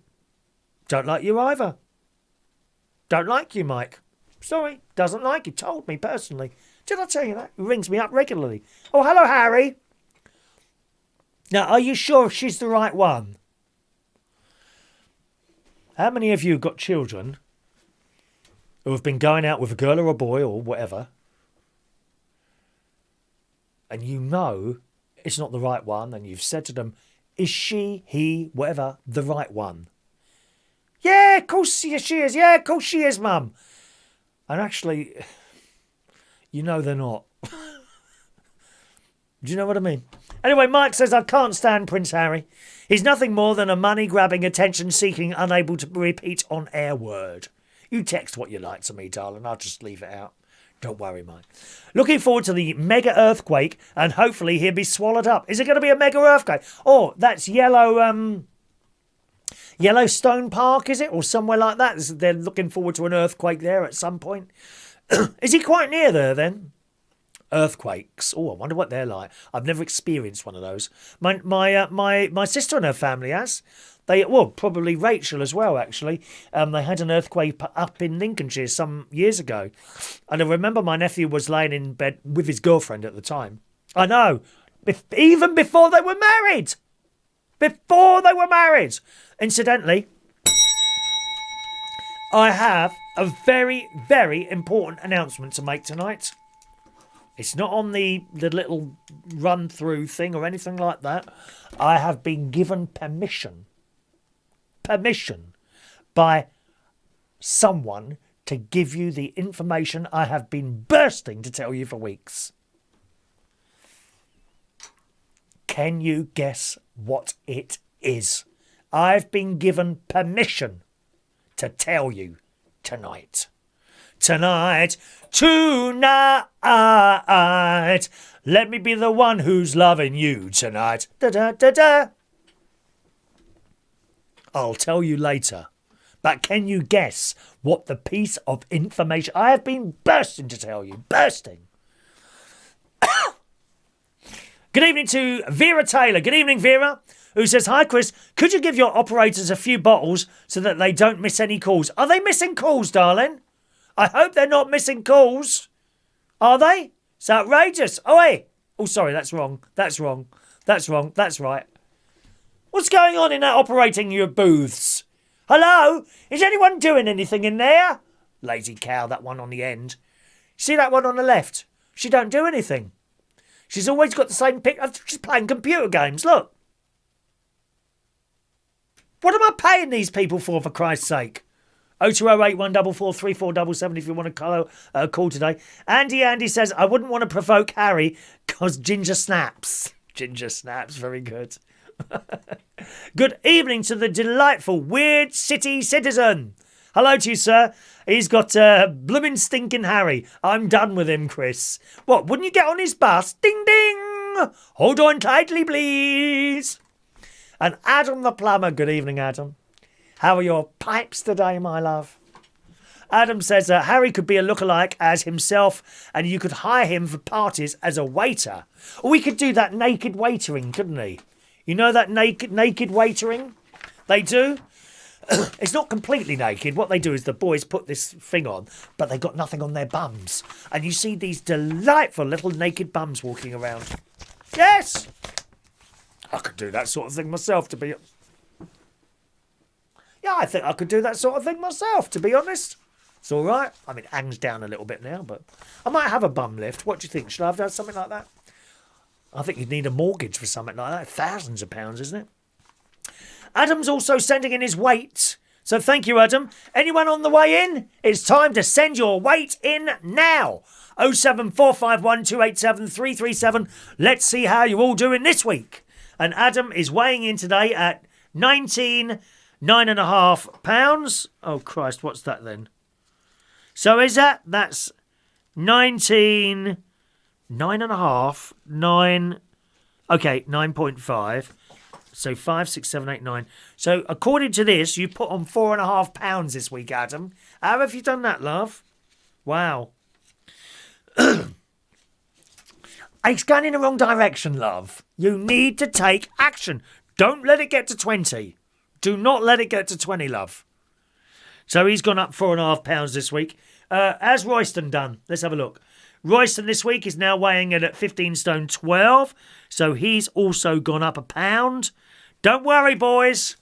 Don't like you either. Don't like you, Mike. Sorry, doesn't like you. Told me personally. Did I tell you that? He rings me up regularly. Oh, hello, Harry. Now, are you sure she's the right one? How many of you got children who have been going out with a girl or a boy or whatever, and you know it's not the right one, and you've said to them, is she, he, whatever, the right one? Yeah, of course she is. Yeah, of course she is, Mum. And actually, you know they're not. Do you know what I mean? Anyway, Mike says, I can't stand Prince Harry. He's nothing more than a money-grabbing, attention-seeking, unable to repeat on-air word. You text what you like to me, darling. I'll just leave it out. Don't worry, Mike. Looking forward to the mega earthquake, and hopefully he'll be swallowed up. Is it going to be a mega earthquake? Oh, that's Yellowstone Park, is it? Or somewhere like that. They're looking forward to an earthquake there at some point. Is he quite near there, then? Earthquakes. Oh, I wonder what they're like. I've never experienced one of those. My sister and her family has. Probably Rachel as well, actually. They had an earthquake up in Lincolnshire some years ago. And I remember my nephew was laying in bed with his girlfriend at the time. I know. Even before they were married. Before they were married. Incidentally, I have a very, very important announcement to make tonight. It's not on the little run-through thing or anything like that. I have been given permission by someone to give you the information I have been bursting to tell you for weeks. Can you guess what it is? I've been given permission to tell you tonight. Tonight, let me be the one who's loving you tonight. Da-da-da-da. I'll tell you later. But can you guess what the piece of information I have been bursting to tell you? Bursting. Good evening to Vera Taylor. Good evening, Vera, who says, hi, Chris. Could you give your operators a few bottles so that they don't miss any calls? Are they missing calls, darling? I hope they're not missing calls. Are they? It's outrageous. Oi! Oh, sorry, that's wrong. That's wrong. That's wrong. That's right. What's going on in that operating your booths? Hello? Is anyone doing anything in there? Lazy cow, that one on the end. See that one on the left? She don't do anything. She's always got the same pic. She's playing computer games, look. What am I paying these people for Christ's sake? 0208 144 3477 if you want to call today. Andy says, I wouldn't want to provoke Harry because Ginger snaps. Ginger snaps, very good. Good evening to the delightful Weird City Citizen. Hello to you, sir. He's got bloomin' stinking Harry. I'm done with him, Chris. What, wouldn't you get on his bus? Ding, ding. Hold on tightly, please. And Adam the plumber. Good evening, Adam. How are your pipes today, my love? Adam says Harry could be a lookalike as himself and you could hire him for parties as a waiter. Or we could do that naked waitering, couldn't he? You know that naked waitering? They do. It's not completely naked. What they do is the boys put this thing on, but they've got nothing on their bums. And you see these delightful little naked bums walking around. Yes! I could do that sort of thing myself, to be... Yeah, I think I could do that sort of thing myself, to be honest. It's all right. I mean, it hangs down a little bit now, but I might have a bum lift. What do you think? Should I have done something like that? I think you'd need a mortgage for something like that. Thousands of pounds, isn't it? Adam's also sending in his weight. So thank you, Adam. Anyone on the way in? It's time to send your weight in now. 07451 287 337. Let's see how you're all doing this week. And Adam is weighing in today at 9.5 pounds. Oh, Christ, what's that then? So is that's 9.5, 9... Okay, 9.5. So 5, 6, 7, 8, 9. So according to this, you put on 4.5 pounds this week, Adam. How have you done that, love? Wow. It's going in the wrong direction, love. You need to take action. Don't let it get to 20. Do not let it get to 20, love. So he's gone up 4.5 pounds this week. Has Royston done? Let's have a look. Royston this week is now weighing in at 15 stone 12. So he's also gone up a pound. Don't worry, boys.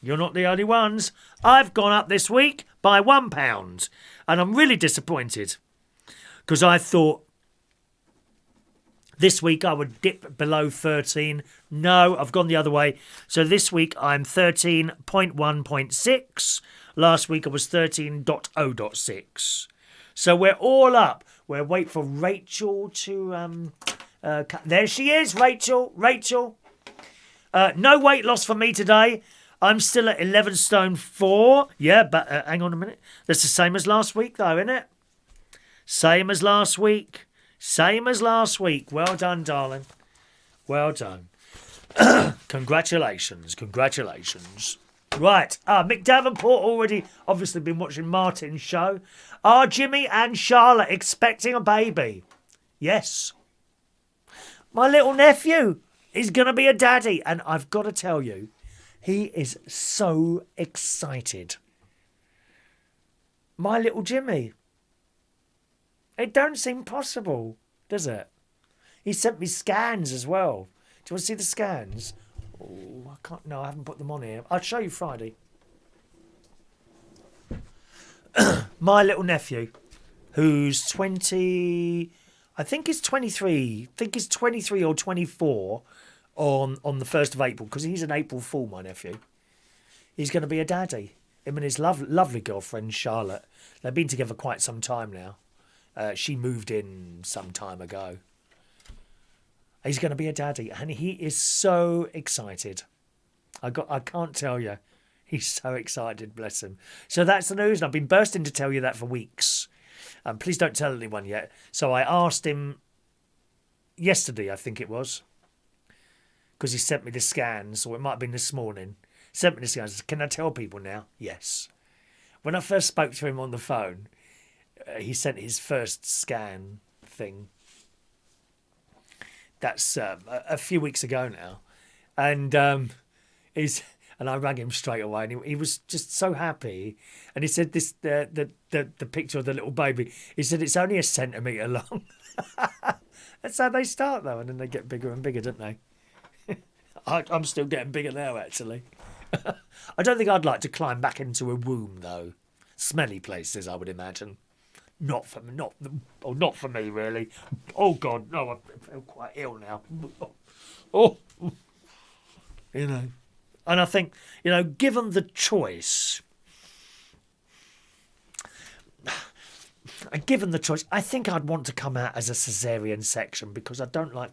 You're not the only ones. I've gone up this week by 1 pound. And I'm really disappointed. Because I thought this week I would dip below 13. No, I've gone the other way. So this week I'm 13.1.6. Last week I was 13.0.6. So we're all up. We'll wait for Rachel to... there she is, Rachel. Rachel. No weight loss for me today. I'm still at 11 stone 4. Yeah, but hang on a minute. That's the same as last week, though, isn't it? Same as last week. Same as last week. Well done, darling. Well done. Congratulations. Congratulations. Right. Mick Davenport already obviously been watching Martin's show. Are Jimmy and Charlotte expecting a baby? Yes. My little nephew is going to be a daddy. And I've got to tell you, he is so excited. My little Jimmy. It don't seem possible, does it? He sent me scans as well. Do you want to see the scans? Oh, I can't. No, I haven't put them on here. I'll show you Friday. My little nephew, who's 20... I think he's 23. I think he's 23 or 24 on the 1st of April, because he's an April Fool, my nephew. He's going to be a daddy. Him and his lovely girlfriend, Charlotte. They've been together quite some time now. She moved in some time ago. He's going to be a daddy, and he is so excited. I can't tell you. He's so excited, bless him. So that's the news, and I've been bursting to tell you that for weeks. Please don't tell anyone yet. So I asked him yesterday, I think it was, because he sent me the scans, or it might have been this morning. Sent me the scans. Can I tell people now? Yes. When I first spoke to him on the phone, he sent his first scan thing. That's a few weeks ago now. And and I rang him straight away, and he was just so happy. And he said the picture of the little baby. He said it's only a centimetre long. That's how they start, though, and then they get bigger and bigger, don't they? I'm still getting bigger now, actually. I don't think I'd like to climb back into a womb, though. Smelly places, I would imagine. Not for me, really. Oh God, no! I feel quite ill now. Oh, you know. And I think, given the choice, I think I'd want to come out as a caesarean section because I don't like.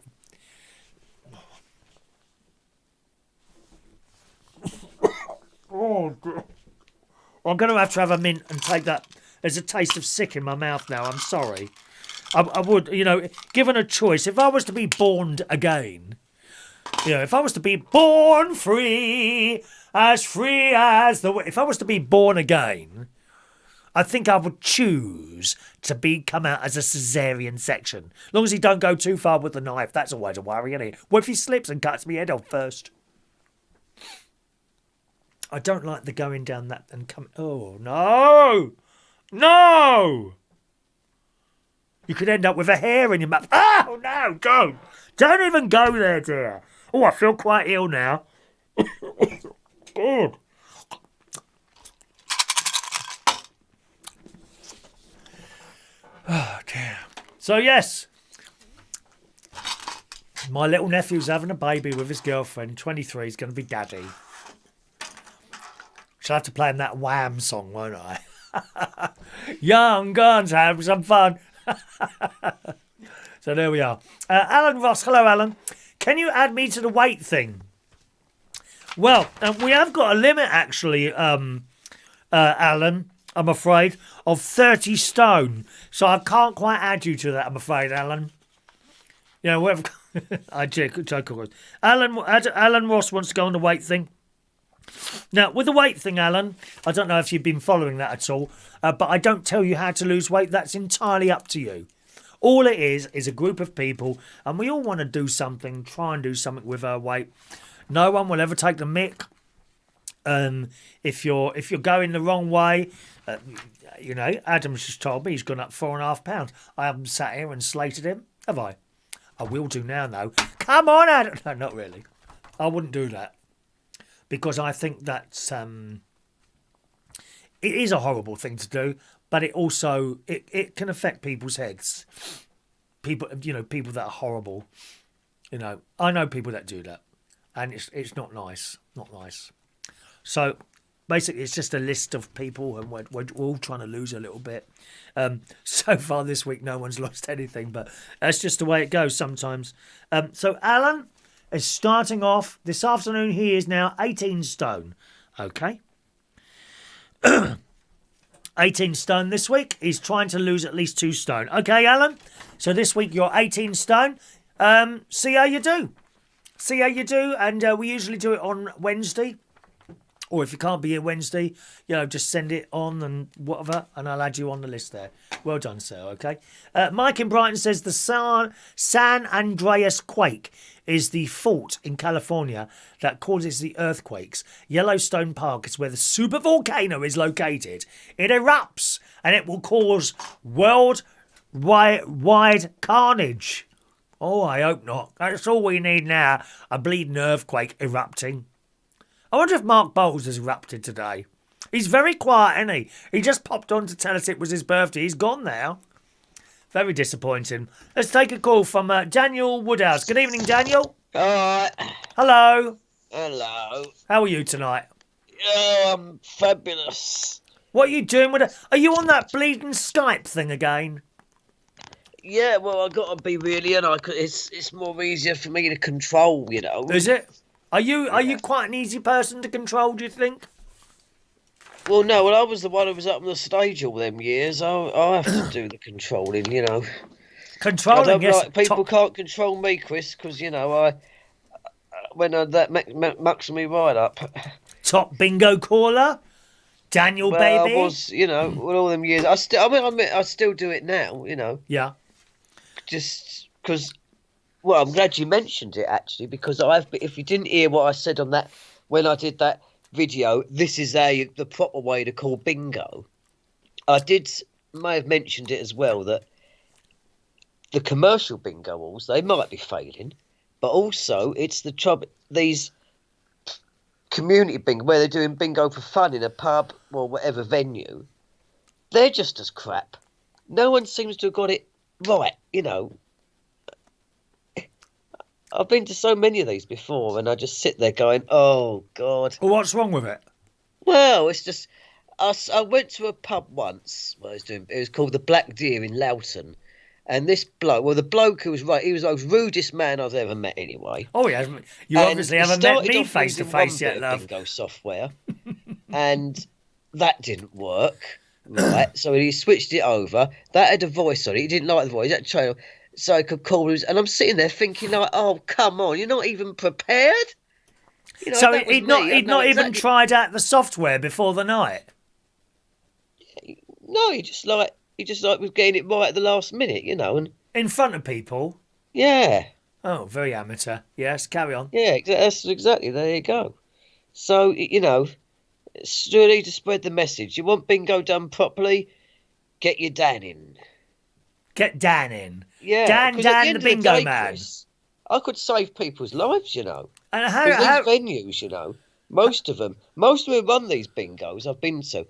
Oh, God. I'm going to have a mint and take that. There's a taste of sick in my mouth now. I'm sorry. I would, given a choice, if I was to be born again, if I was to be born free as the... If I was to be born again, I think I would choose to come out as a caesarean section. As long as he don't go too far with the knife, that's always a worry, isn't it? What if he slips and cuts me head off first? I don't like the going down that and coming... Oh, no! No! You could end up with a hair in your mouth. Oh, no, don't! Don't even go there, dear. Oh, I feel quite ill now. Good. Oh, dear. So, yes. My little nephew's having a baby with his girlfriend. 23, he's going to be daddy. Shall have to play him that Wham song, won't I? Young guns, have some fun. So there we are. Alan Ross, hello Alan. Can you add me to the weight thing? Well, we have got a limit actually, Alan, I'm afraid, of 30 stone. So I can't quite add you to that, I'm afraid, Alan. Whatever. I joke, of course. Alan Ross wants to go on the weight thing. Now, with the weight thing, Alan, I don't know if you've been following that at all, but I don't tell you how to lose weight. That's entirely up to you. All it is a group of people, and we all want to do something, try and do something with our weight. No one will ever take the mick. If you're going the wrong way, Adam's just told me he's gone up 4.5 pounds. I haven't sat here and slated him, have I? I will do now, though. Come on, Adam. No, not really. I wouldn't do that. Because I think that's it is a horrible thing to do, but it also it can affect people's heads. People that are horrible. I know people that do that, and it's not nice, not nice. So basically, it's just a list of people, and we're all trying to lose a little bit. So far this week, no one's lost anything, but that's just the way it goes sometimes. So Alan is starting off this afternoon. He is now 18 stone. Okay. 18 stone this week. He's trying to lose at least 2 stone. Okay, Alan? So this week you're 18 stone. See how you do. See how you do. And we usually do it on Wednesday. Or if you can't be here Wednesday, just send it on and whatever, and I'll add you on the list there. Well done, sir, okay? Mike in Brighton says the San Andreas quake is the fault in California that causes the earthquakes. Yellowstone Park is where the supervolcano is located. It erupts, and it will cause worldwide carnage. Oh, I hope not. That's all we need now, a bleeding earthquake erupting. I wonder if Mark Bowles has erupted today. He's very quiet, isn't he? He just popped on to tell us it was his birthday. He's gone now. Very disappointing. Let's take a call from Daniel Woodhouse. Good evening, Daniel. All right. Hello. Hello. How are you tonight? Oh, I'm fabulous. What are you doing with it? Are you on that bleeding Skype thing again? Yeah, well, I've got to be really, it's more easier for me to control, Is it? Are you quite an easy person to control, do you think? Well, no, I was the one who was up on the stage all them years. I have to do the controlling, Controlling, yes. People can't control me, Chris, because, that mucks me right up. Top bingo caller? Daniel, baby? I was, with all them years. I still do it now, Yeah. Just because Well, I'm glad you mentioned it actually, because if you didn't hear what I said on that when I did that video, this is the proper way to call bingo. May have mentioned it as well that the commercial bingo halls, they might be failing, but also it's the trouble these community bingo where they're doing bingo for fun in a pub or whatever venue, they're just as crap. No one seems to have got it right, you know. I've been to so many of these before, and I just sit there going, "Oh God." Well, what's wrong with it? Well, it's just I went to a pub once. It was called the Black Deer in Loughton, and this bloke, well, the bloke who was right, he was the most rudest man I've ever met, anyway. Oh, yeah. You And obviously he haven't met started me off face to using one face bit yet, of love. bingo software, and that didn't work. Right, so he switched it over. That had a voice on it. He didn't like the voice. He had to try, so I could call him. And I'm sitting there thinking, like, "Oh, come on, you're not even prepared." You know, So that was he'd me. he'd not even tried out the software before the night. No, he just was getting it right at the last minute, you know, and In front of people. yeah, Oh, very amateur. Yes, carry on. yeah, that's exactly. There you go. So you know, still need to spread the message. You want bingo done properly? Get your Dan in. Get Dan in. Yeah, Dan, 'cause at the end of bingo day, man. Chris, I could save people's lives, you know. And Because how these venues, you know, most of them who run these bingos I've been to,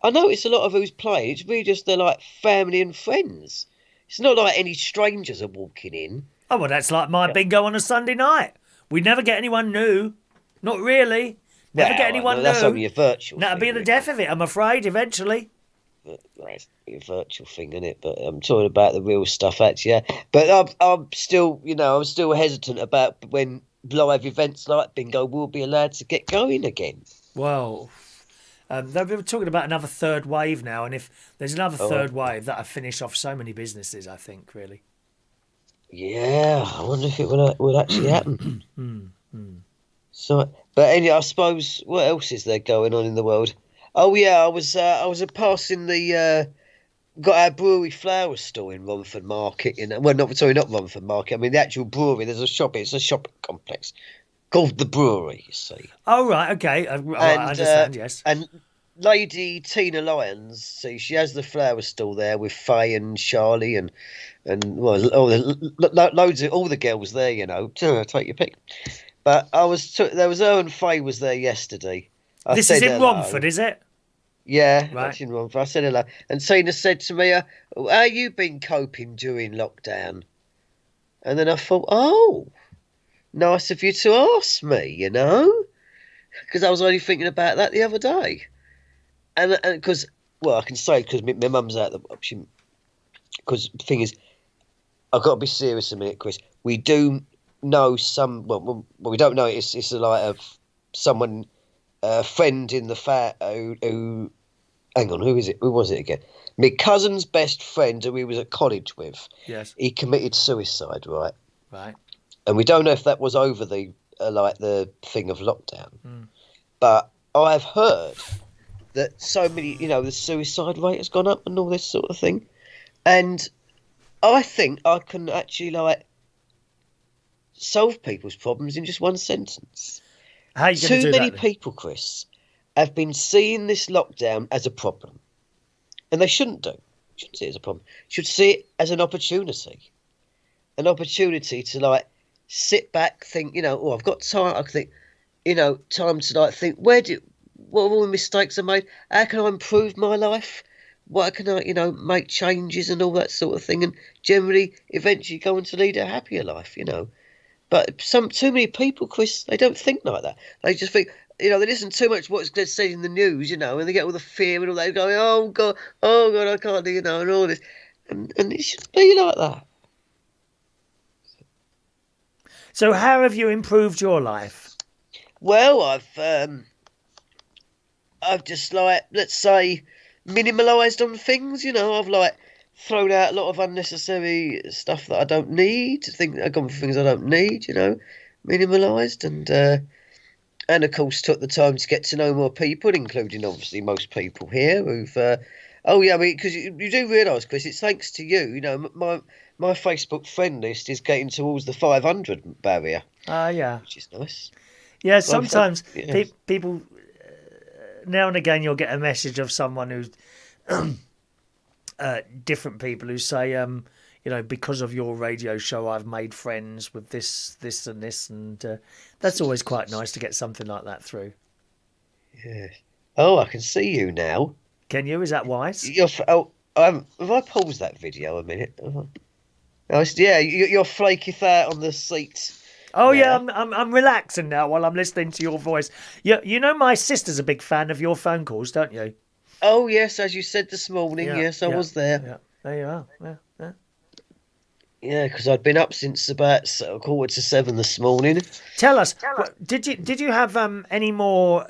I notice a lot of who's playing, it's really just they're like family and friends. It's not like any strangers are walking in. Oh, well, that's like my bingo on a Sunday night. We never get anyone new. Not really. Never get anyone new. That's only a virtual That'll thing. be the death of it, I'm afraid, eventually. That's a virtual thing, isn't it? But I'm talking about the real stuff, actually. Yeah. But I'm still, you know, I'm still hesitant about when live events like bingo will be allowed to get going again. Well, they've been talking about another third wave now, and if there's another third wave, that'll finish off so many businesses, I think, really. Yeah, I wonder if it will actually happen. So, but anyway, I suppose what else is there going on in the world? Oh yeah, I was passing the got our brewery flower store in Romford Market. Not Romford Market. I mean the actual brewery. There's a shop. It's a shopping complex called the Brewery. You see. Oh right, okay, I understand. Yes. And Lady Tina Lyons, see, she has the flower stall there with Faye and Charlie and well, loads of all the girls there. You know, take your pick. But there was her and Faye was there yesterday. This is in Romford, is it? Yeah, right. That's in Romford. I said hello. And Tina said to me, how you been coping during lockdown? And then I thought, oh, nice of you to ask me, you know? Because I was only thinking about that the other day. And because, well, I can say because my mum's out the option. Because the thing is, I've got to be serious a minute, Chris. We do know we don't know. It's like someone, a friend in the who. Hang on, who is it? Who was it again? My cousin's best friend, who he was at college with. Yes. He committed suicide, right? Right. And we don't know if that was over the thing of lockdown. But I've heard that so many, you know, the suicide rate has gone up and all this sort of thing. And I think I can actually solve people's problems in just one sentence. How are you going to do that? Too many people, Chris, have been seeing this lockdown as a problem. And they shouldn't do. Shouldn't see it as a problem. Should see it as an opportunity. An opportunity to sit back, think, you know, oh, I've got time. I can think, you know, time to think, what are all the mistakes I made? How can I improve my life? What can I, you know, make changes and all that sort of thing, and generally, eventually, go on to lead a happier life, you know. But too many people, Chris, they don't think like that. They just think, you know, they listen too much to what's said in the news, you know, and they get all the fear and all that, going, oh God, I can't do, you know, and all this, and it should be like that. So, how have you improved your life? Well, I've just let's say, minimalised on things. You know, I've thrown out a lot of unnecessary stuff that I don't need. I've gone for things I don't need. You know, minimalised and of course took the time to get to know more people, including obviously most people here who've. Oh yeah, I mean, because you do realise, Chris, it's thanks to you. You know, my Facebook friend list is getting towards the 500 barrier, Yeah. which is nice. Yeah, sometimes Yeah. people, now and again, you'll get a message of someone who's different people who say, because of your radio show, I've made friends with this, and this, and that's always quite nice to get something like that through. Yeah. Oh, I can see you now. Can you? Is that wise? Have I paused that video a minute? Yeah, you're flaky fat on the seat. Oh now. yeah, I'm relaxing now while I'm listening to your voice. You know my sister's a big fan of your phone calls, don't you? Oh yes, as you said this morning. Yes, I was there. Yeah, there you are. Yeah. Yeah, because I'd been up since about 6:45 this morning. Tell us, did you have any more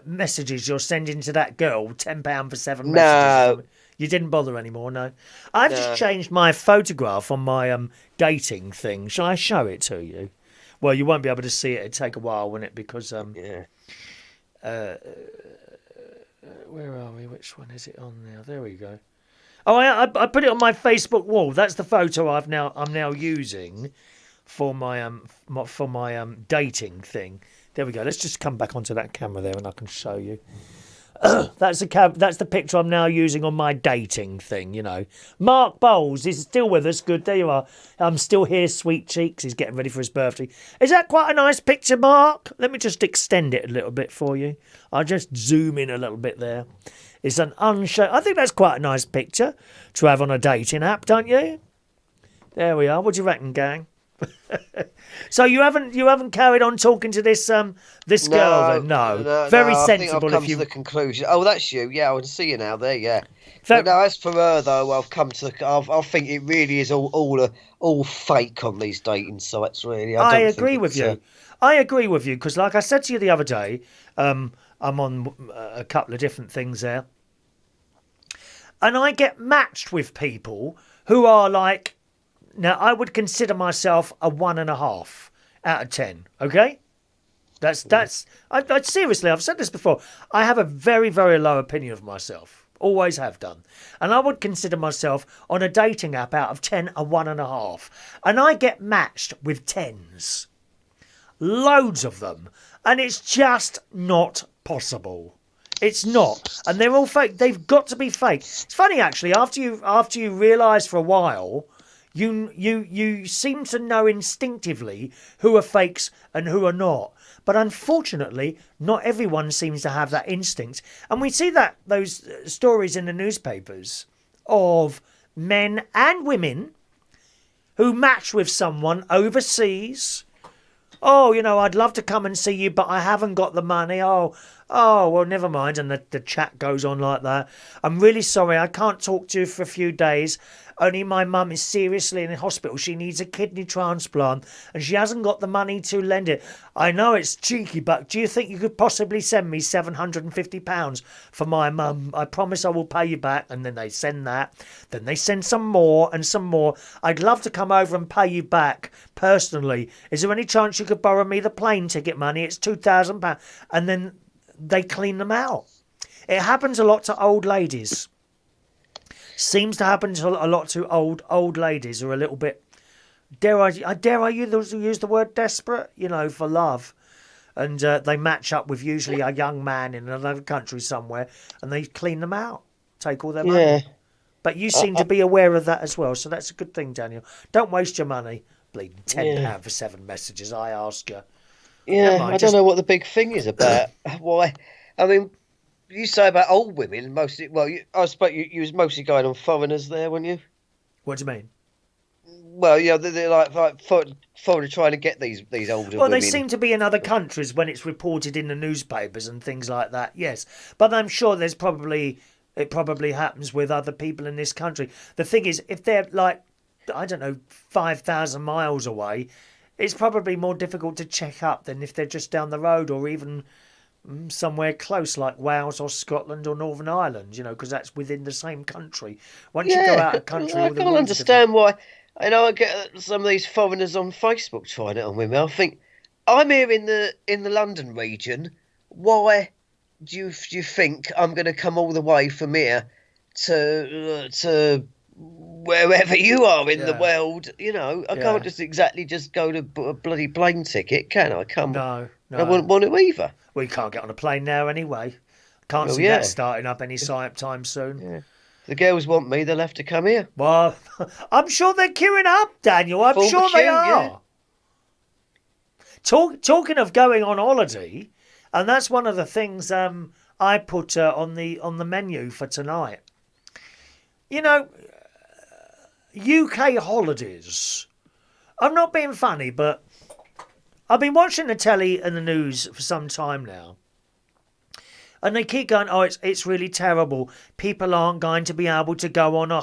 messages you're sending to that girl? £10 for 7 messages. No. You didn't bother anymore, no. I've just changed my photograph on my dating thing. Shall I show it to you? Well, you won't be able to see it. It'd take a while, wouldn't it? Because Yeah. where are we? Which one is it on now? There we go. Oh, I put it on my Facebook wall. That's the photo I'm now using for my dating thing. There we go. Let's just come back onto that camera there, and I can show you. That's the picture I'm now using on my dating thing. Mark Bowles is still with us. Good, there you are. I'm still here, sweet cheeks. He's getting ready for his birthday. Is that quite a nice picture, Mark? Let me just extend it a little bit for you. I'll just zoom in a little bit there. It's an I think that's quite a nice picture to have on a dating app, don't you? There we are. What do you reckon, gang? So you haven't carried on talking to this girl then? No. Very sensible. I think I've come to the conclusion. Oh, that's you. Yeah, I can see you now. There, yeah. But no, as for her though, I've come to the. I think it really is all fake on these dating sites. Really, I agree with you. I agree with you because, like I said to you the other day, I'm on a couple of different things there, and I get matched with people who are like. Now, I would consider myself a 1.5 out of 10. Okay, that's. I seriously, I've said this before. I have a very, very low opinion of myself. Always have done, and I would consider myself on a dating app out of 10 a 1.5. And I get matched with 10s, loads of them, and it's just not possible. It's not, and they're all fake. They've got to be fake. It's funny actually. After you realise for a while. You seem to know instinctively who are fakes and who are not. But unfortunately, not everyone seems to have that instinct. And we see those stories in the newspapers of men and women who match with someone overseas. Oh, I'd love to come and see you, but I haven't got the money. Oh, well, never mind. And the chat goes on like that. I'm really sorry. I can't talk to you for a few days. Only my mum is seriously in hospital. She needs a kidney transplant and she hasn't got the money to lend it. I know it's cheeky, but do you think you could possibly send me £750 for my mum? I promise I will pay you back. And then they send that. Then they send some more and some more. I'd love to come over and pay you back personally. Is there any chance you could borrow me the plane ticket money? It's £2,000. And then they clean them out. It happens a lot to old ladies. Seems to happen a lot to old ladies who are a little bit, dare I use the word desperate, for love. And they match up with usually a young man in another country somewhere and they clean them out, take all their money. Yeah. But you seem to be aware of that as well, so that's a good thing, Daniel. Don't waste your money. Bleeding £10 for 7 messages, I ask you. Yeah, I don't know what the big thing is about. Why? I mean, you say about old women mostly. Well, I suppose you was mostly going on foreigners there, weren't you? What do you mean? Well, they're like foreigners trying to get these older women. Well, they seem to be in other countries when it's reported in the newspapers and things like that. Yes, but I'm sure it probably happens with other people in this country. The thing is, if they're like, I don't know, 5,000 miles away, it's probably more difficult to check up than if they're just down the road or even somewhere close like Wales or Scotland or Northern Ireland, because that's within the same country. Once you go out of country, I can't understand why. I get some of these foreigners on Facebook trying it on women. I think I'm here in the London region. Why do you think I'm going to come all the way from here to wherever you are in the Yeah. world, you know, I Yeah. can't just go to a bloody plane ticket, can I? Come on. No, I wouldn't want to either. We can't get on a plane now anyway. Can't Well, see that yeah. starting up any time soon. Yeah. If the girls want me, they'll have to come here. Well, I'm sure they're queuing up, Daniel. I'm Form a sure they queue, yeah. are. Talking of going on holiday, and that's one of the things I put on the menu for tonight. You know, UK holidays. I'm not being funny, but I've been watching the telly and the news for some time now. And they keep going, oh, it's really terrible. People aren't going to be able to go on a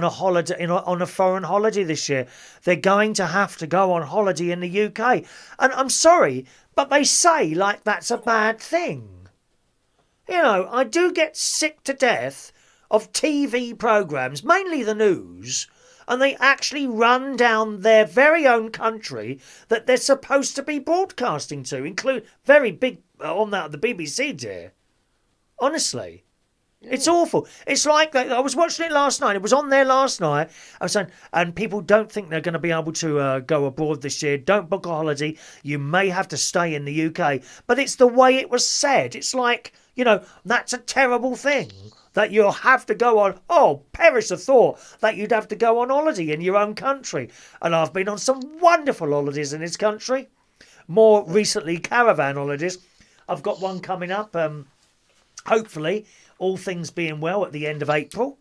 holiday on a foreign holiday this year. They're going to have to go on holiday in the UK. And I'm sorry, but they say like that's a bad thing. You know, I do get sick to death of TV programmes, mainly the news, and they actually run down their very own country that they're supposed to be broadcasting to, include very big on that the BBC, dear. Honestly, it's awful. It's like I was watching it last night. It was on there last night. I was saying, and people don't think they're going to be able to go abroad this year. Don't book a holiday. You may have to stay in the UK. But it's the way it was said. It's like, you know, that's a terrible thing. That you'll have to go on, oh, perish the thought that you'd have to go on holiday in your own country. And I've been on some wonderful holidays in this country. More recently, caravan holidays. I've got one coming up, hopefully, all things being well, at the end of April.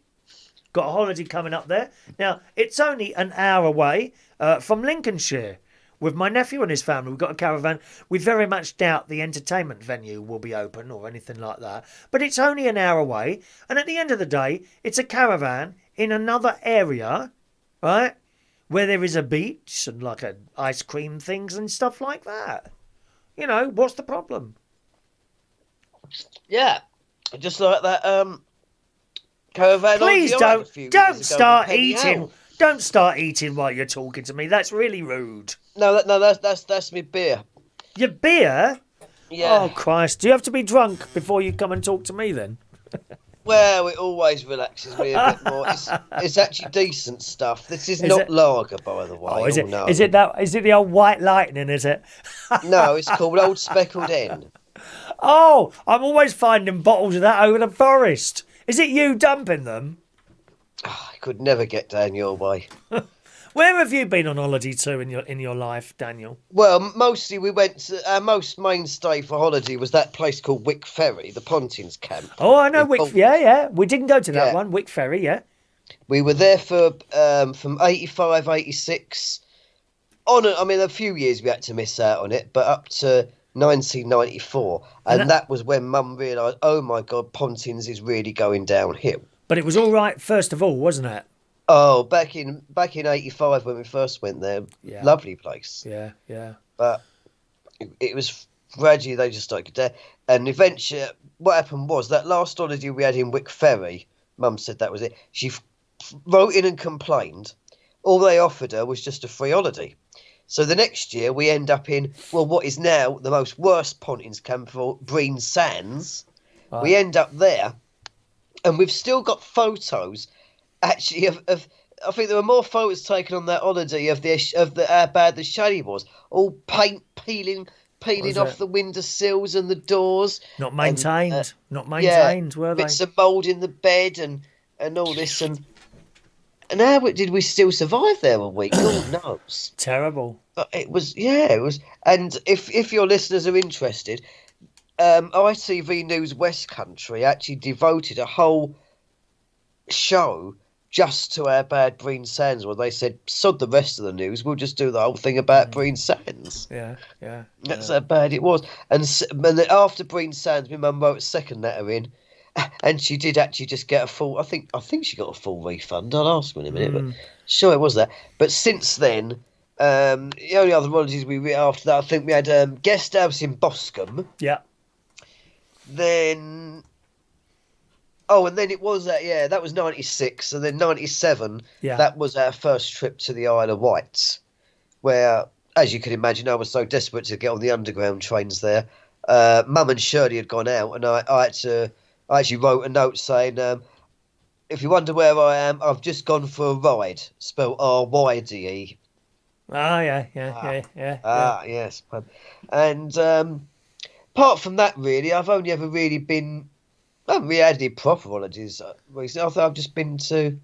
Got a holiday coming up there. Now, it's only an hour away from Lincolnshire. With my nephew and his family, we've got a caravan. We very much doubt the entertainment venue will be open or anything like that. But it's only an hour away. And at the end of the day, it's a caravan in another area, right? Where there is a beach and like ice cream things and stuff like that. You know, what's the problem? Yeah. Just like that caravan. Please don't start eating. Howe. Don't start eating while you're talking to me. That's really rude. No, that's me beer. Your beer? Yeah. Oh, Christ. Do you have to be drunk before you come and talk to me then? Well, it always relaxes me a bit more. It's actually decent stuff. This is not lager, by the way. Oh, is it? No. Is it that? Is it the old White Lightning? Is it? No, it's called Old Speckled Hen. Oh, I'm always finding bottles of that over the forest. Is it you dumping them? Oh, I could never get down your way. Where have you been on holiday to in your life, Daniel? Well, mostly we went to, our most mainstay for holiday was that place called Wick Ferry, the Pontin's camp. Oh, I know Wick. Yeah. We didn't go to that Yeah. one, Wick Ferry. Yeah. We were there for from 85, 86. A few years we had to miss out on it, but up to 1994, and that was when Mum realised, oh my God, Pontin's is really going downhill. But it was all right first of all, wasn't it? Oh, back in 85 when we first went there, lovely place. Yeah. But it was gradually they just started there, and eventually what happened was that last holiday we had in Wick Ferry, Mum said that was it. She wrote in and complained. All they offered her was just a free holiday. So the next year we end up in, well, what is now the most worst Pontin's camp for Breen Sands. Right. We end up there, and we've still got photos, actually, of I think there were more photos taken on that holiday of how bad the shady was. All paint peeling off the windowsills and the doors. Not maintained. Not maintained, were they? Bits of mould in the bed and all this. And how did we still survive there a week? God knows. Terrible. It was. And if your listeners are interested, ITV News West Country actually devoted a whole show just to how bad Breen Sands was. They said, sod the rest of the news, we'll just do the whole thing about Breen Sands. Yeah. That's how bad it was. And then after Breen Sands, my mum wrote a second letter in, and she did actually just get a full, I think she got a full refund. I'll ask her in a minute, but sure it was that. But since then, the only other holidays after that, I think we had guest house in Boscombe. Yeah. Then... Oh, and then it was that was 96, and then 97, that was our first trip to the Isle of Wight, where, as you can imagine, I was so desperate to get on the underground trains there. Mum and Shirley had gone out, and I actually wrote a note saying, if you wonder where I am, I've just gone for a ride, spelled R-Y-D-E. Oh, yeah. Yes. And apart from that, really, I've only ever really been. I haven't really had any proper holidays recently. I thought I've just been to.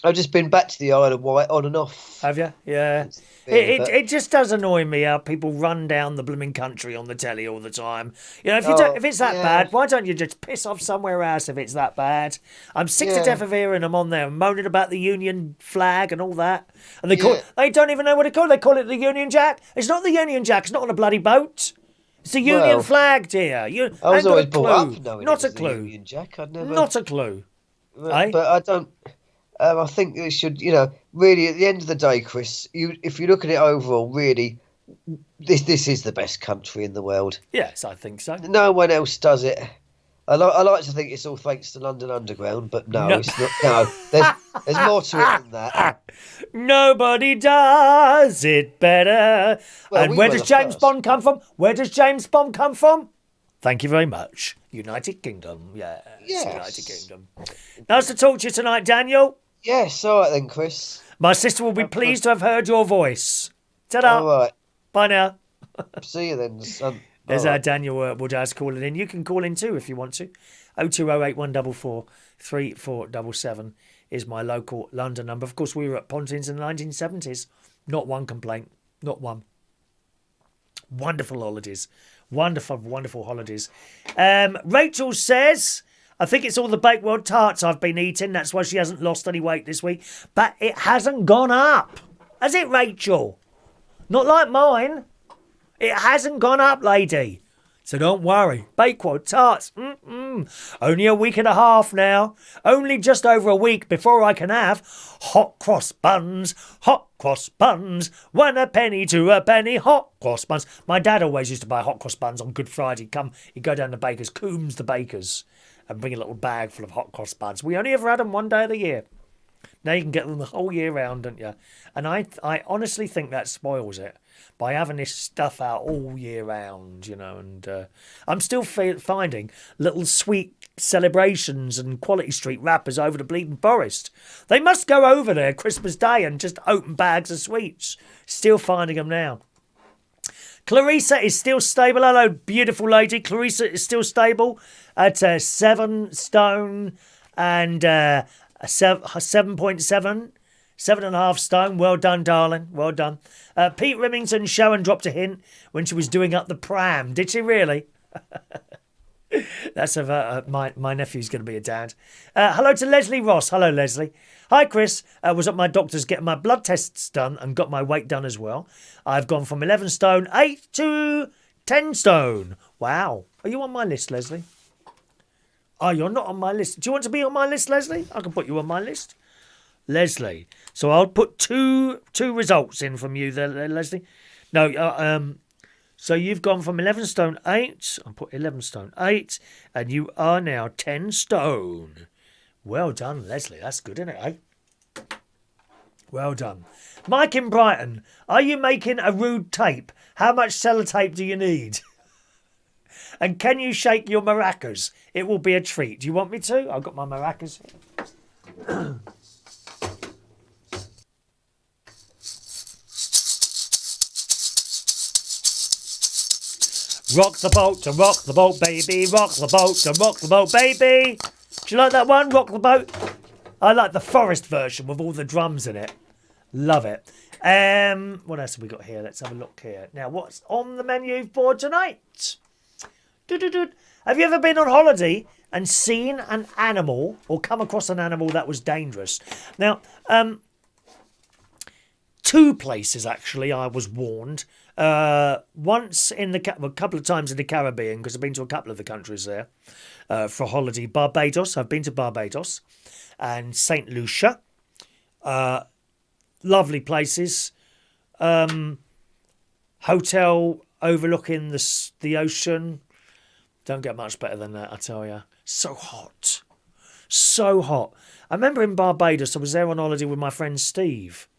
I've just been back to the Isle of Wight on and off. Have you? Yeah. Really, but- It just does annoy me how people run down the blooming country on the telly all the time. You know, if it's that yeah. bad, why don't you just piss off somewhere else if it's that bad? I'm sick to Yeah. death of hearing them on there moaning about the Union flag and all that. And they Yeah. they don't even know what it called. They call it the Union Jack. It's not the Union Jack. It's not on a bloody boat. It's the Union Well, flag, dear. I was always brought up clue. knowing Not it a was the clue. Union Jack. I'd never. Not a clue. Eh? But I don't. I think they should. Really, at the end of the day, Chris, if you look at it overall, really, this is the best country in the world. Yes, I think so. No one else does it. I like to think it's all thanks to London Underground, but no. It's not. No, there's more to it than that. Nobody does it better. Well, and we where were does the James first. Bond come from? Where does James Bond come from? Thank you very much. United Kingdom. Yes. United Kingdom. Nice to talk to you tonight, Daniel. Yes, all right then, Chris. My sister will be pleased to have heard your voice. Ta-da. All right. Bye now. See you then, son. There's All our right. Daniel Woodhouse calling in. You can call in too if you want to. 0208 144 3477 is my local London number. Of course, we were at Pontin's in the 1970s. Not one complaint. Not one. Wonderful holidays. Wonderful holidays. Rachel says, I think it's all the Bakewell tarts I've been eating. That's why she hasn't lost any weight this week. But it hasn't gone up. Has it, Rachel? Not like mine. It hasn't gone up, lady. So don't worry. Bakewell tarts. Only a week and a half now. Only just over a week before I can have hot cross buns. Hot cross buns. 1 a penny, 2 a penny. Hot cross buns. My dad always used to buy hot cross buns on Good Friday. He'd go down to Baker's, Coombs the Bakers, and bring a little bag full of hot cross buns. We only ever had them one day of the year. Now you can get them the whole year round, don't you? And I honestly think that spoils it by having this stuff out all year round, and I'm still finding little sweet celebrations and Quality Street wrappers over the bleeding forest. They must go over there Christmas Day and just open bags of sweets. Still finding them now. Clarissa is still stable. Hello, beautiful lady. Clarissa is still stable at 7 stone and 7.7, 7.5 stone. Well done, darling. Well done. Pete Remington Sharon dropped a hint when she was doing up the pram. Did she really? That's my nephew's going to be a dad. Hello to Leslie Ross. Hello, Leslie. Hi, Chris. Was at my doctor's getting my blood tests done and got my weight done as well. I've gone from 11 stone 8 to 10 stone. Wow. Are you on my list, Leslie? Oh, you're not on my list. Do you want to be on my list, Leslie? I can put you on my list. Leslie. So I'll put two results in from you there, Leslie. No, so you've gone from 11 stone 8. I'll put 11 stone 8. And you are now 10 stone. Well done, Leslie. That's good, isn't it, eh? Well done. Mike in Brighton. Are you making a rude tape? How much sellotape do you need? And can you shake your maracas? It will be a treat. Do you want me to? I've got my maracas here. Rock the boat, baby. Rock the boat, baby. Do you like that one? Rock the boat. I like the forest version with all the drums in it. Love it. What else have we got here? Let's have a look here. Now, what's on the menu for tonight? Have you ever been on holiday and seen an animal or come across an animal that was dangerous? Now, two places actually I was warned. Once a couple of times in the Caribbean, because I've been to a couple of the countries there for holiday. Barbados, I've been to Barbados, and St. Lucia. Lovely places. Hotel overlooking the ocean. Don't get much better than that, I tell you. So hot. So hot. I remember in Barbados, I was there on holiday with my friend Steve.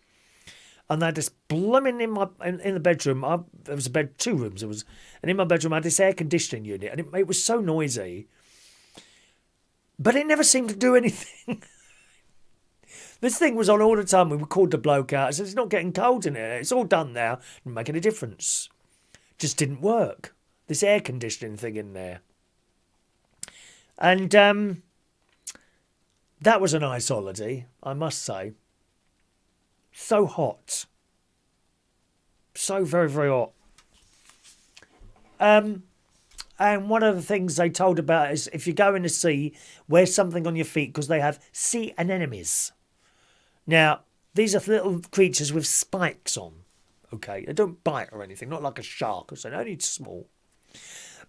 And they had this blooming in the bedroom. There was a bed, 2 rooms. And in my bedroom, I had this air conditioning unit, and it was so noisy. But it never seemed to do anything. This thing was on all the time. We called the bloke out. I said, it's not getting cold in here. It's all done now. Didn't make any difference. Just didn't work. This air conditioning thing in there. And that was a nice holiday, I must say. So hot. So very, very hot. And one of the things they told about is if you go in the sea, wear something on your feet because they have sea anemones. Now, these are little creatures with spikes on. Okay, they don't bite or anything, not like a shark or something, only small.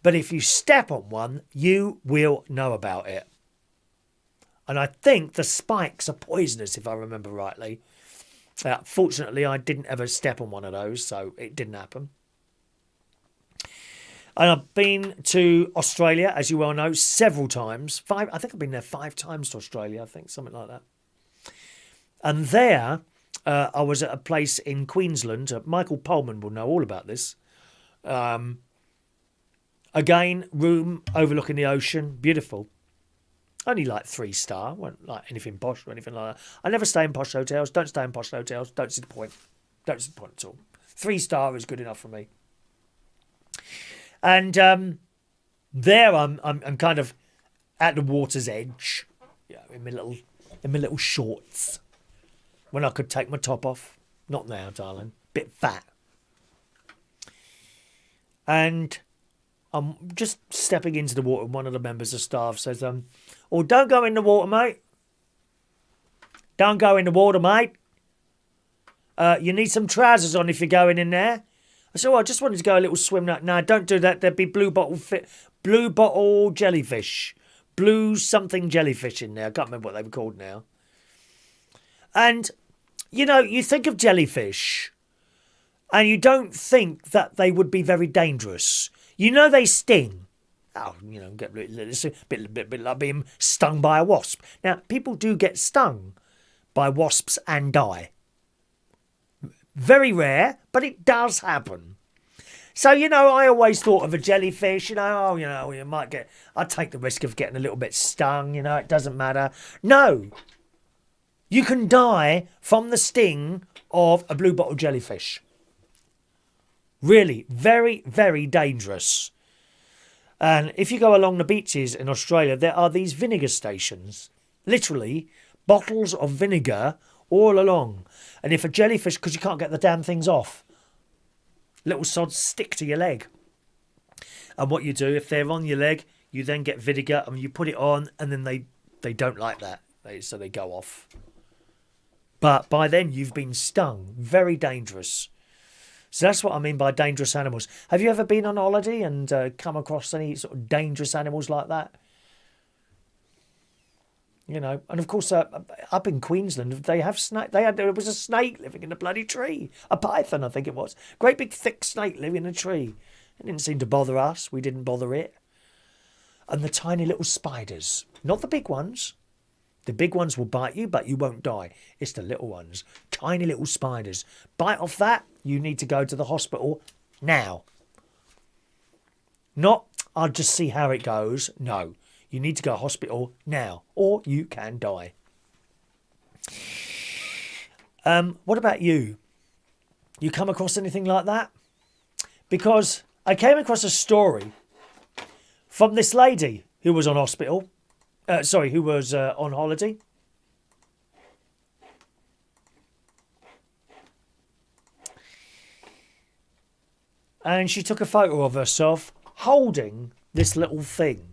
But if you step on one, you will know about it. And I think the spikes are poisonous, if I remember rightly. Fortunately, I didn't ever step on one of those, so it didn't happen. And I've been to Australia, as you well know, several times. I think I've been there 5 times to Australia, I think, something like that. And there, I was at a place in Queensland. Michael Pullman will know all about this. Again, room overlooking the ocean, beautiful. Only like 3-star, wasn't like anything posh or anything like that. I never stay in posh hotels, don't stay in posh hotels, don't see the point. Don't see the point at all. 3-star is good enough for me. And there I'm kind of at the water's edge, in my little shorts, when I could take my top off. Not now, darling. Bit fat. And I'm just stepping into the water, and one of the members of staff says, "Oh, don't go in the water, mate. Don't go in the water, mate. You need some trousers on if you're going in there." I said, "Oh, I just wanted to go a little swim." No, don't do that. There'd be blue bottle jellyfish. Blue something jellyfish in there. I can't remember what they were called now. And, you think of jellyfish, and you don't think that they would be very dangerous. They sting. Oh, get a bit like being stung by a wasp. Now, people do get stung by wasps and die. Very rare, but it does happen. So, I always thought of a jellyfish, you might I'd take the risk of getting a little bit stung, it doesn't matter. No. You can die from the sting of a blue bottle jellyfish. Really, very, very dangerous. And if you go along the beaches in Australia, there are these vinegar stations. Literally, bottles of vinegar all along. And if a jellyfish, because you can't get the damn things off, little sods stick to your leg. And what you do, if they're on your leg, you then get vinegar and you put it on, and then they don't like that. So they go off. But by then, you've been stung. Very dangerous. So that's what I mean by dangerous animals. Have you ever been on holiday and come across any sort of dangerous animals like that? And of course, up in Queensland, they have snake. There was a snake living in a bloody tree. A python, I think it was. Great big thick snake living in a tree. It didn't seem to bother us. We didn't bother it. And the tiny little spiders. Not the big ones. The big ones will bite you, but you won't die. It's the little ones. Tiny little spiders. Bite off that, you need to go to the hospital now. Not, I'll just see how it goes. No, you need to go to hospital now, or you can die. What about you? You come across anything like that? Because I came across a story from this lady who was on hospital. Who was on holiday. And she took a photo of herself holding this little thing.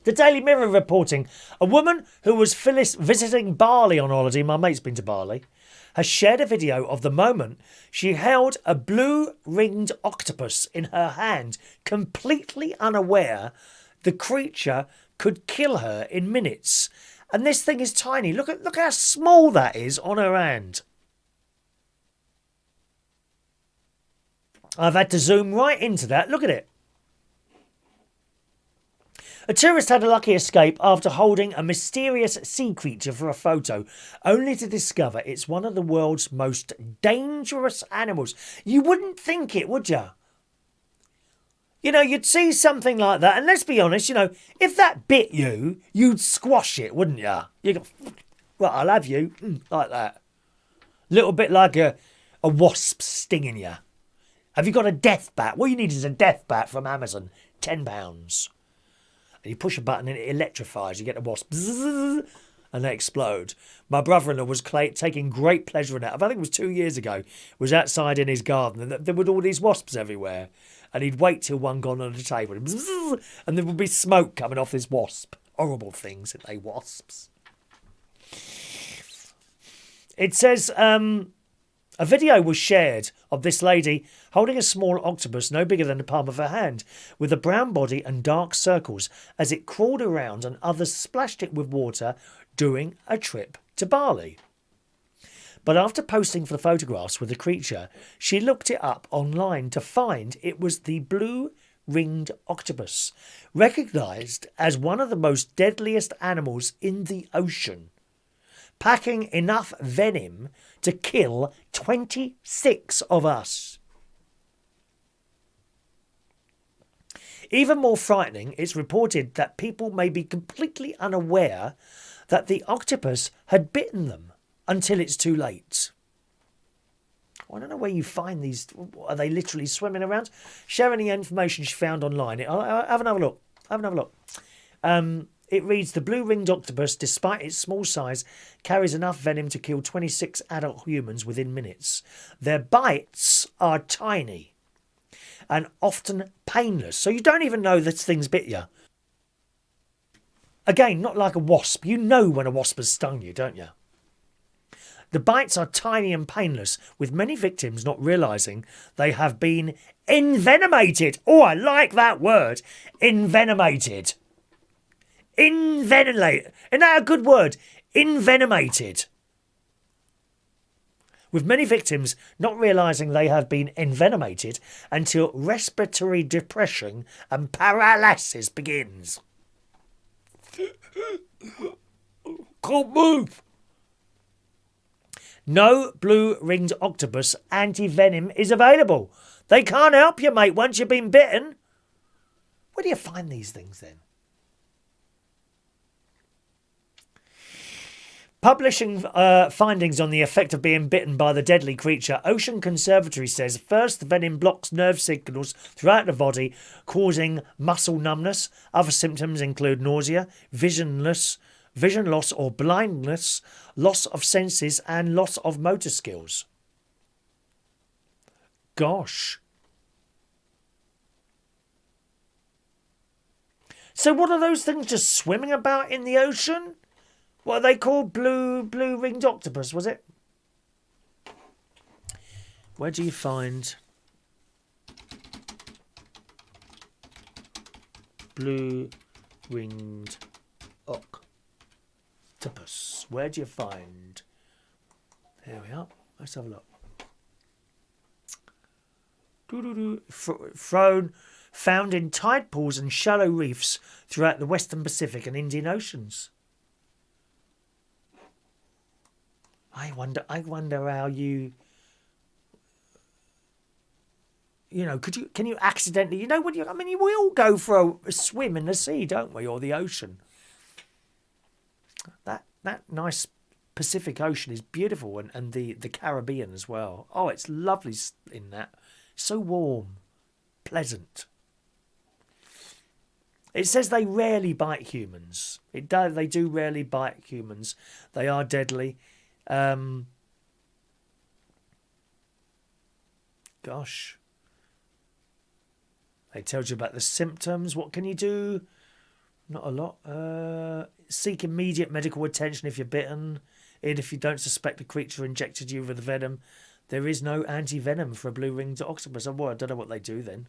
The Daily Mirror reporting, a woman who was visiting Bali on holiday, my mate's been to Bali, has shared a video of the moment she held a blue-ringed octopus in her hand, completely unaware the creature could kill her in minutes. And this thing is tiny. Look how small that is on her hand. I've had to zoom right into that. Look at it. A tourist had a lucky escape after holding a mysterious sea creature for a photo, only to discover it's one of the world's most dangerous animals. You wouldn't think it, would you? You know, you'd see something like that, and let's be honest, you know, if that bit you, you'd squash it, wouldn't you? You go, well, I'll have you, like that. Little bit like a wasp stinging you. Have you got a death bat? What you need is a death bat from Amazon, £10. And you push a button and it electrifies. You get the wasp, and they explode. My brother-in-law was taking great pleasure in that. I think it was 2 years ago. Was outside in his garden, and there were all these wasps everywhere. And he'd wait till one got on the table, and there would be smoke coming off this wasp. Horrible things, aren't they, wasps? It says a video was shared of this lady holding a small octopus no bigger than the palm of her hand, with a brown body and dark circles as it crawled around, and others splashed it with water during a trip to Bali. But after posting for the photographs with the creature, she looked it up online to find it was the blue-ringed octopus, recognised as one of the most deadliest animals in the ocean, packing enough venom to kill 26 of us. Even more frightening, it's reported that people may be completely unaware that the octopus had bitten them until it's too late. I don't know where you find these. Are they literally swimming around? Share any information she found online. Have another look. It reads, the blue-ringed octopus, despite its small size, carries enough venom to kill 26 adult humans within minutes. Their bites are tiny and often painless, so you don't even know this thing's bit you. Again, not like a wasp. You know when a wasp has stung you, don't you? The bites are tiny and painless, with many victims not realising they have been envenomated. Oh, I like that word. Envenomated. Envenomated. Isn't that a good word? Envenomated. With many victims not realising they have been envenomated until respiratory depression and paralysis begins. Can't move. No blue-ringed octopus anti-venom is available. They can't help you, mate, once you've been bitten. Where do you find these things, then? Publishing findings on the effect of being bitten by the deadly creature, Ocean Conservatory says first, the venom blocks nerve signals throughout the body, causing muscle numbness. Other symptoms include nausea, vision loss or blindness, loss of senses, and loss of motor skills. Gosh. So what are those things just swimming about in the ocean? What are they called? Blue-ringed octopus, was it? Where do you find blue-ringed octopus? Where do you find? There we are. Let's have a look. Found in tide pools and shallow reefs throughout the Western Pacific and Indian Oceans. I wonder how you know, can you accidentally, you know, we all go for a swim in the sea, don't we, or the ocean. That nice Pacific Ocean is beautiful, and the Caribbean as well. Oh, it's lovely in that. So warm, pleasant. It says they rarely bite humans. They do rarely bite humans. They are deadly. Gosh. They tells you about the symptoms. What can you do? Not a lot. Seek immediate medical attention if you're bitten. And if you don't suspect the creature injected you with the venom, there is no anti-venom for a blue-ringed octopus. Oh, well, I don't know what they do then.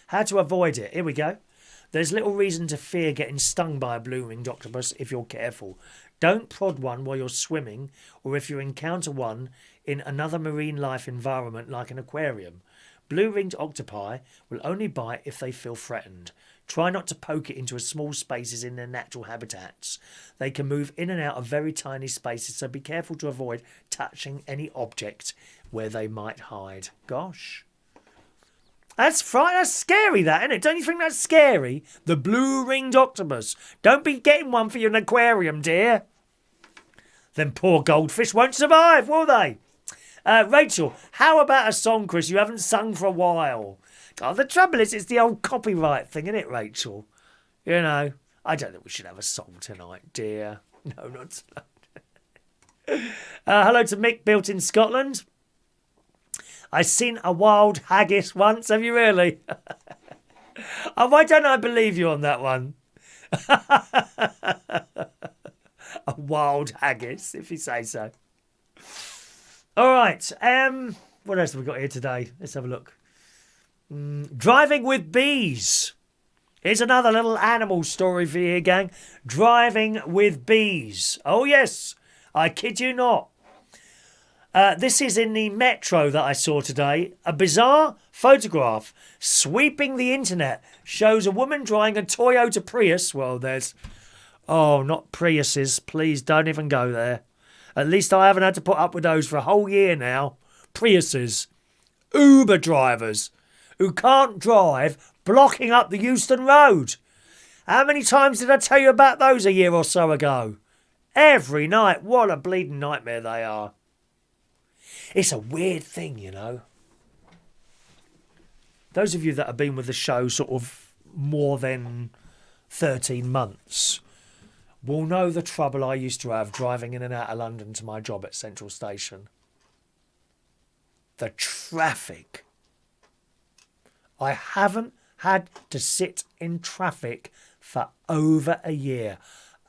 How to avoid it. Here we go. There's little reason to fear getting stung by a blue-ringed octopus if you're careful. Don't prod one while you're swimming, or if you encounter one in another marine life environment like an aquarium. Blue-ringed octopi will only bite if they feel threatened. Try not to poke it into small spaces in their natural habitats. They can move in and out of very tiny spaces, so be careful to avoid touching any object where they might hide. Gosh. That's That's scary, that, isn't it? Don't you think that's scary? The blue-ringed octopus. Don't be getting one for your aquarium, dear. Them poor goldfish won't survive, will they? Rachel, how about a song, Chris, you haven't sung for a while? God, the trouble is, it's the old copyright thing, isn't it, Rachel? You know, I don't think we should have a song tonight, dear. No, not tonight. Hello to Mick, built in Scotland. I seen a wild haggis once. Have you really? Oh, why don't I believe you on that one? A wild haggis, if you say so. All right. What else have we got here today? Let's have a look. Driving with bees. Here's another little animal story for you, gang. Driving with bees. Oh, yes. I kid you not. This is in the metro that I saw today. A bizarre photograph sweeping the internet shows a woman driving a Toyota Prius. Well, there's... Oh, not Priuses. Please don't even go there. At least I haven't had to put up with those for a whole year now. Priuses. Uber drivers who can't drive, blocking up the Euston Road. How many times did I tell you about those a year or so ago? Every night. What a bleeding nightmare they are. It's a weird thing, you know. Those of you that have been with the show sort of more than 13 months will know the trouble I used to have driving in and out of London to my job at Central Station. The traffic. I haven't had to sit in traffic for over a year,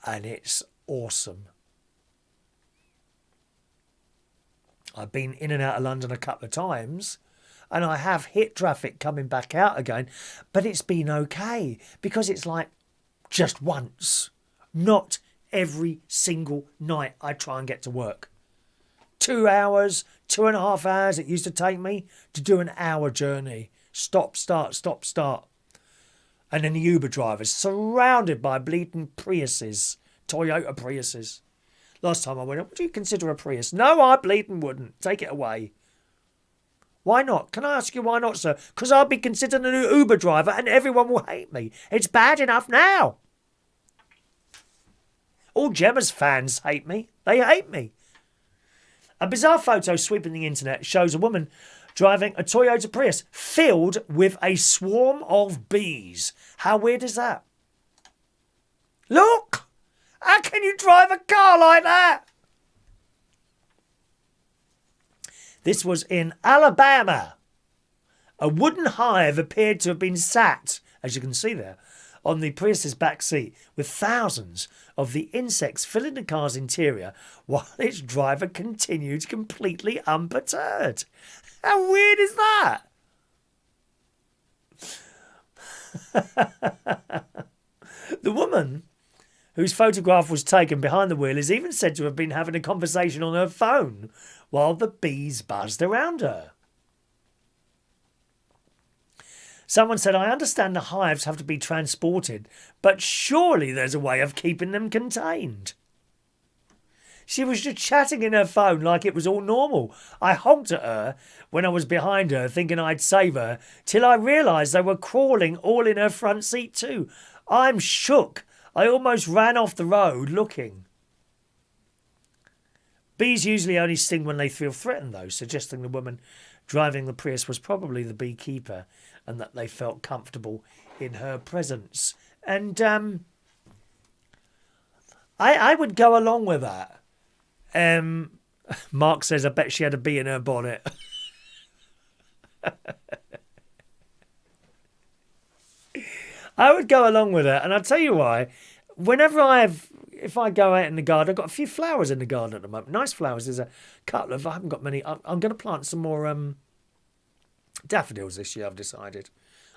and it's awesome. I've been in and out of London a couple of times, and I have hit traffic coming back out again, but it's been okay because it's like just once. Not every single night I try and get to work. 2 hours, 2.5 hours it used to take me to do an hour journey. Stop, start, stop, start. And then the Uber drivers surrounded by bleeding Priuses, Toyota Priuses. Last time I went, would you consider a Prius? No, I bleeding wouldn't. Take it away. Why not? Can I ask you why not, sir? Because I'll be considered an Uber driver and everyone will hate me. It's bad enough now. All Gemma's fans hate me. They hate me. A bizarre photo sweeping the internet shows a woman driving a Toyota Prius filled with a swarm of bees. How weird is that? Look! How can you drive a car like that? This was in Alabama. A wooden hive appeared to have been sat, as you can see there, on the Prius's back seat, with thousands of the insects filling the car's interior while its driver continued completely unperturbed. How weird is that? The woman whose photograph was taken behind the wheel is even said to have been having a conversation on her phone while the bees buzzed around her. Someone said, I understand the hives have to be transported, but surely there's a way of keeping them contained. She was just chatting in her phone like it was all normal. I honked at her when I was behind her, thinking I'd save her, till I realised they were crawling all in her front seat too. I'm shook. I almost ran off the road looking. Bees usually only sting when they feel threatened, though, suggesting the woman driving the Prius was probably the beekeeper and that they felt comfortable in her presence. And I would go along with that. Mark says, I bet she had a bee in her bonnet. I would go along with it. And I'll tell you why. Whenever if I go out in the garden, I've got a few flowers in the garden at the moment. Nice flowers. There's a couple of, I haven't got many. I'm going to plant some more daffodils this year, I've decided.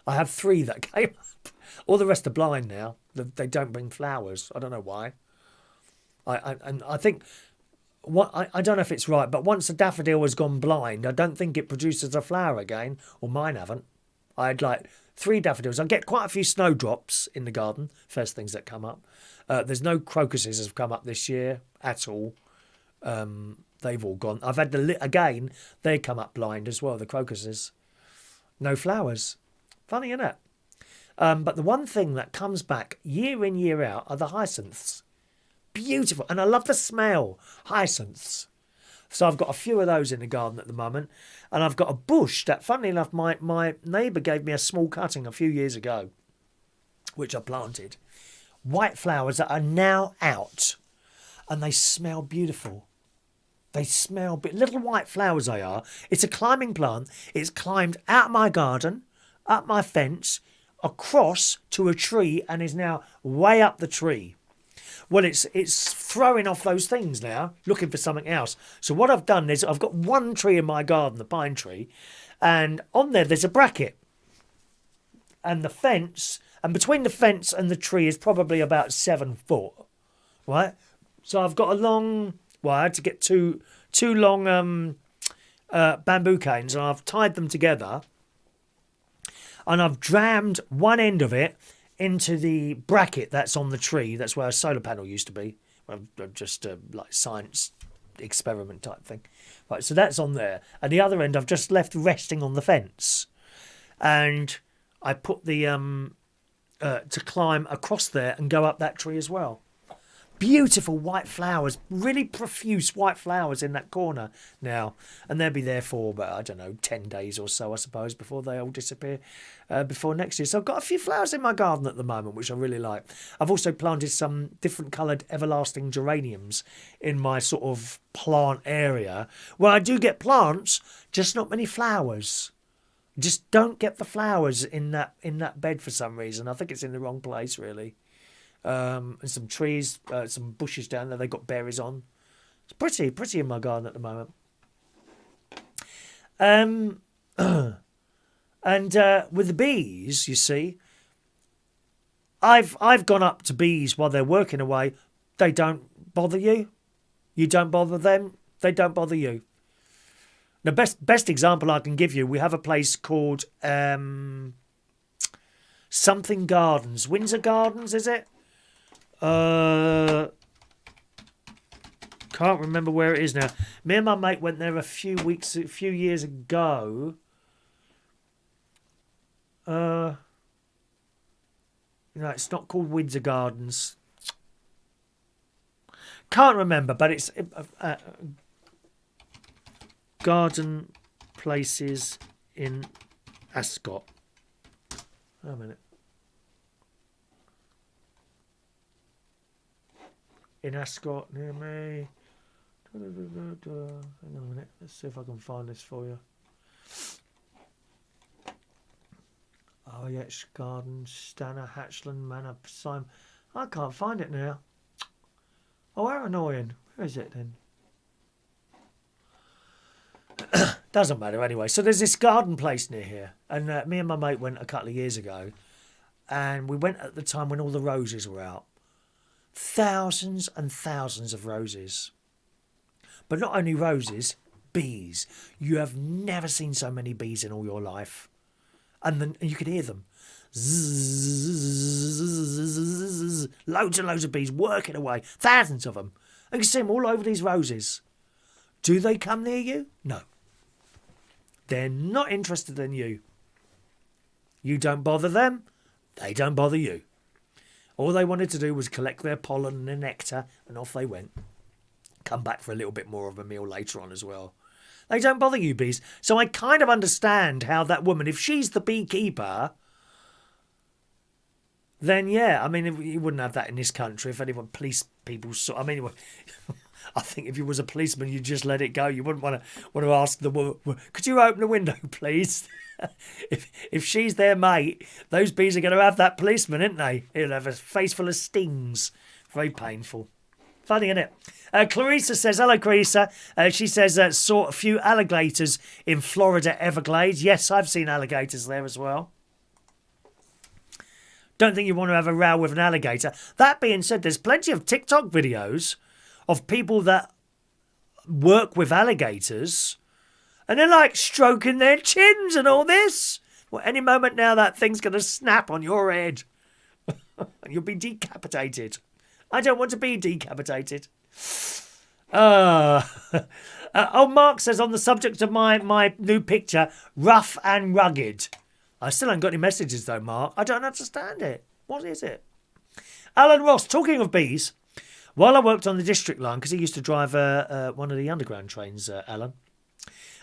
I have 3 that came up. All the rest are blind now. They don't bring flowers. I don't know why. I think, I don't know if it's right, but once a daffodil has gone blind, I don't think it produces a flower again. Or mine haven't. I had like 3 daffodils. I get quite a few snowdrops in the garden, first things that come up. There's no crocuses have come up this year at all. They've all gone. I've had again, they come up blind as well, the crocuses. No flowers. Funny, isn't it? But the one thing that comes back year in, year out are the hyacinths. Beautiful. And I love the smell. Hyacinths. So I've got a few of those in the garden at the moment. And I've got a bush that, funnily enough, my neighbour gave me a small cutting a few years ago, which I planted. White flowers that are now out. And they smell beautiful. They smell little white flowers they are. It's a climbing plant. It's climbed out my garden, up my fence, across to a tree, and is now way up the tree. Well, it's throwing off those things now, looking for something else. So what I've done is I've got one tree in my garden, the pine tree, and on there's a bracket. And the fence, and between the fence and the tree is probably about 7 foot, right? So I've got a long... Well, I had to get two long bamboo canes, and I've tied them together, and I've jammed one end of it into the bracket that's on the tree. That's where a solar panel used to be. Just like science experiment type thing. Right, so that's on there, and the other end I've just left resting on the fence, and I put the to climb across there and go up that tree as well. Beautiful white flowers, really profuse white flowers in that corner now. And they'll be there for, I don't know, 10 days or so, I suppose, before they all disappear before next year. So I've got a few flowers in my garden at the moment, which I really like. I've also planted some different coloured everlasting geraniums in my sort of plant area, where I do get plants, just not many flowers. Just don't get the flowers in that bed for some reason. I think it's in the wrong place, really. And some trees, some bushes down there, they've got berries on. It's pretty in my garden at the moment. And with the bees, you see, I've gone up to bees while they're working away. They don't bother you. You don't bother them. They don't bother you. The best example I can give you, we have a place called something Gardens. Windsor Gardens, is it? Can't remember where it is now. Me and my mate went there a few years ago. It's not called Windsor Gardens. Can't remember, but it's garden places in Ascot. Wait a minute. In Ascot, near me. Hang on a minute. Let's see if I can find this for you. Oh, yeah, it's Gardens, Stanner, Hatchland, Manor, Simon. I can't find it now. Oh, how annoying. Where is it then? Doesn't matter anyway. So there's this garden place near here. And me and my mate went a couple of years ago. And we went at the time when all the roses were out. Thousands and thousands of roses. But not only roses, bees. You have never seen so many bees in all your life. And then you could hear them. Zzz, loads and loads of bees working away. Thousands of them. And you can see them all over these roses. Do they come near you? No. They're not interested in you. You don't bother them. They don't bother you. All they wanted to do was collect their pollen and their nectar, and off they went. Come back for a little bit more of a meal later on as well. They don't bother you, bees. So I kind of understand how that woman, if she's the beekeeper, then yeah, I mean, you wouldn't have that in this country if anyone, police people saw. I mean, I think if you was a policeman, you'd just let it go. You wouldn't want to ask the woman, could you open the window, please? If she's their mate, those bees are going to have that policeman, aren't they? He'll have a face full of stings. Very painful. Funny, isn't it? Clarissa says, hello, Clarissa. She says, saw a few alligators in Florida Everglades. Yes, I've seen alligators there as well. Don't think you want to have a row with an alligator. That being said, there's plenty of TikTok videos of people that work with alligators, and they're like stroking their chins and all this. Well, any moment now that thing's going to snap on your head and you'll be decapitated. I don't want to be decapitated. Mark says, on the subject of my new picture, rough and rugged. I still haven't got any messages though, Mark. I don't understand it. What is it? Alan Ross, talking of bees, while I worked on the district line, because he used to drive one of the underground trains, Alan,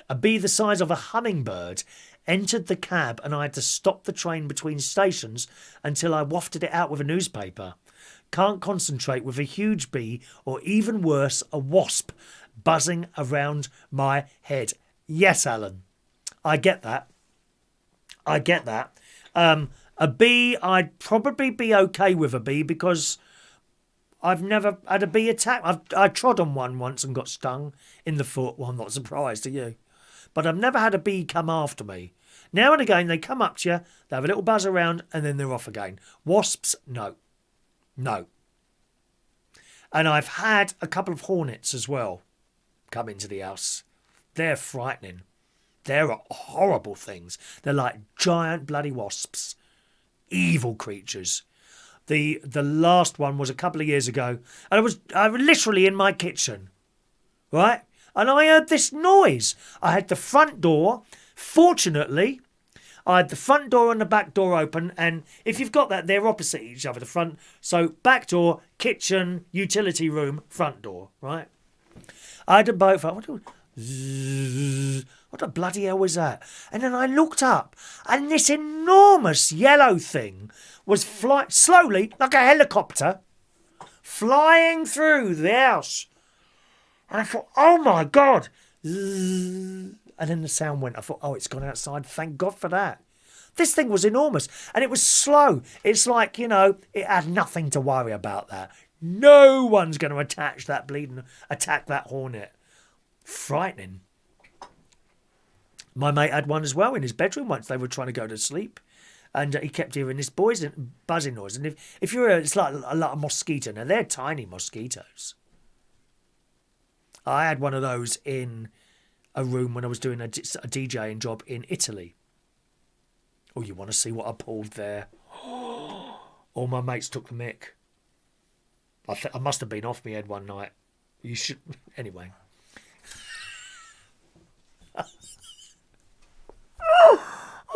a bee the size of a hummingbird entered the cab and I had to stop the train between stations until I wafted it out with a newspaper. Can't concentrate with a huge bee, or even worse, a wasp, buzzing around my head. Yes, Alan, I get that. I get that. A bee, I'd probably be okay with a bee because I've never had a bee attack. I trod on one once and got stung in the foot. Well, I'm not surprised, are you? But I've never had a bee come after me. Now and again, they come up to you, they have a little buzz around, and then they're off again. Wasps, no. No. And I've had a couple of hornets as well come into the house. They're frightening. They're horrible things. They're like giant bloody wasps. Evil creatures. The last one was a couple of years ago, and I was literally in my kitchen, right? And I heard this noise. I had the front door. Fortunately, I had the front door and the back door open, and if you've got that, they're opposite each other, the front. So back door, kitchen, utility room, front door, right? I had them both. What the bloody hell was that? And then I looked up, and this enormous yellow thing was flying slowly, like a helicopter, flying through the house. And I thought, oh my God. And then the sound went. I thought, oh, it's gone outside. Thank God for that. This thing was enormous, and it was slow. It's like, it had nothing to worry about that. No one's going to attack that hornet. Frightening. My mate had one as well in his bedroom once. They were trying to go to sleep, and he kept hearing this buzzing noise. And if you're it's like a lot of mosquito. Now, they're tiny mosquitoes. I had one of those in a room when I was doing a DJing job in Italy. Oh, you want to see what I pulled there? All my mates took the mick. I must have been off my head one night. You should... Anyway.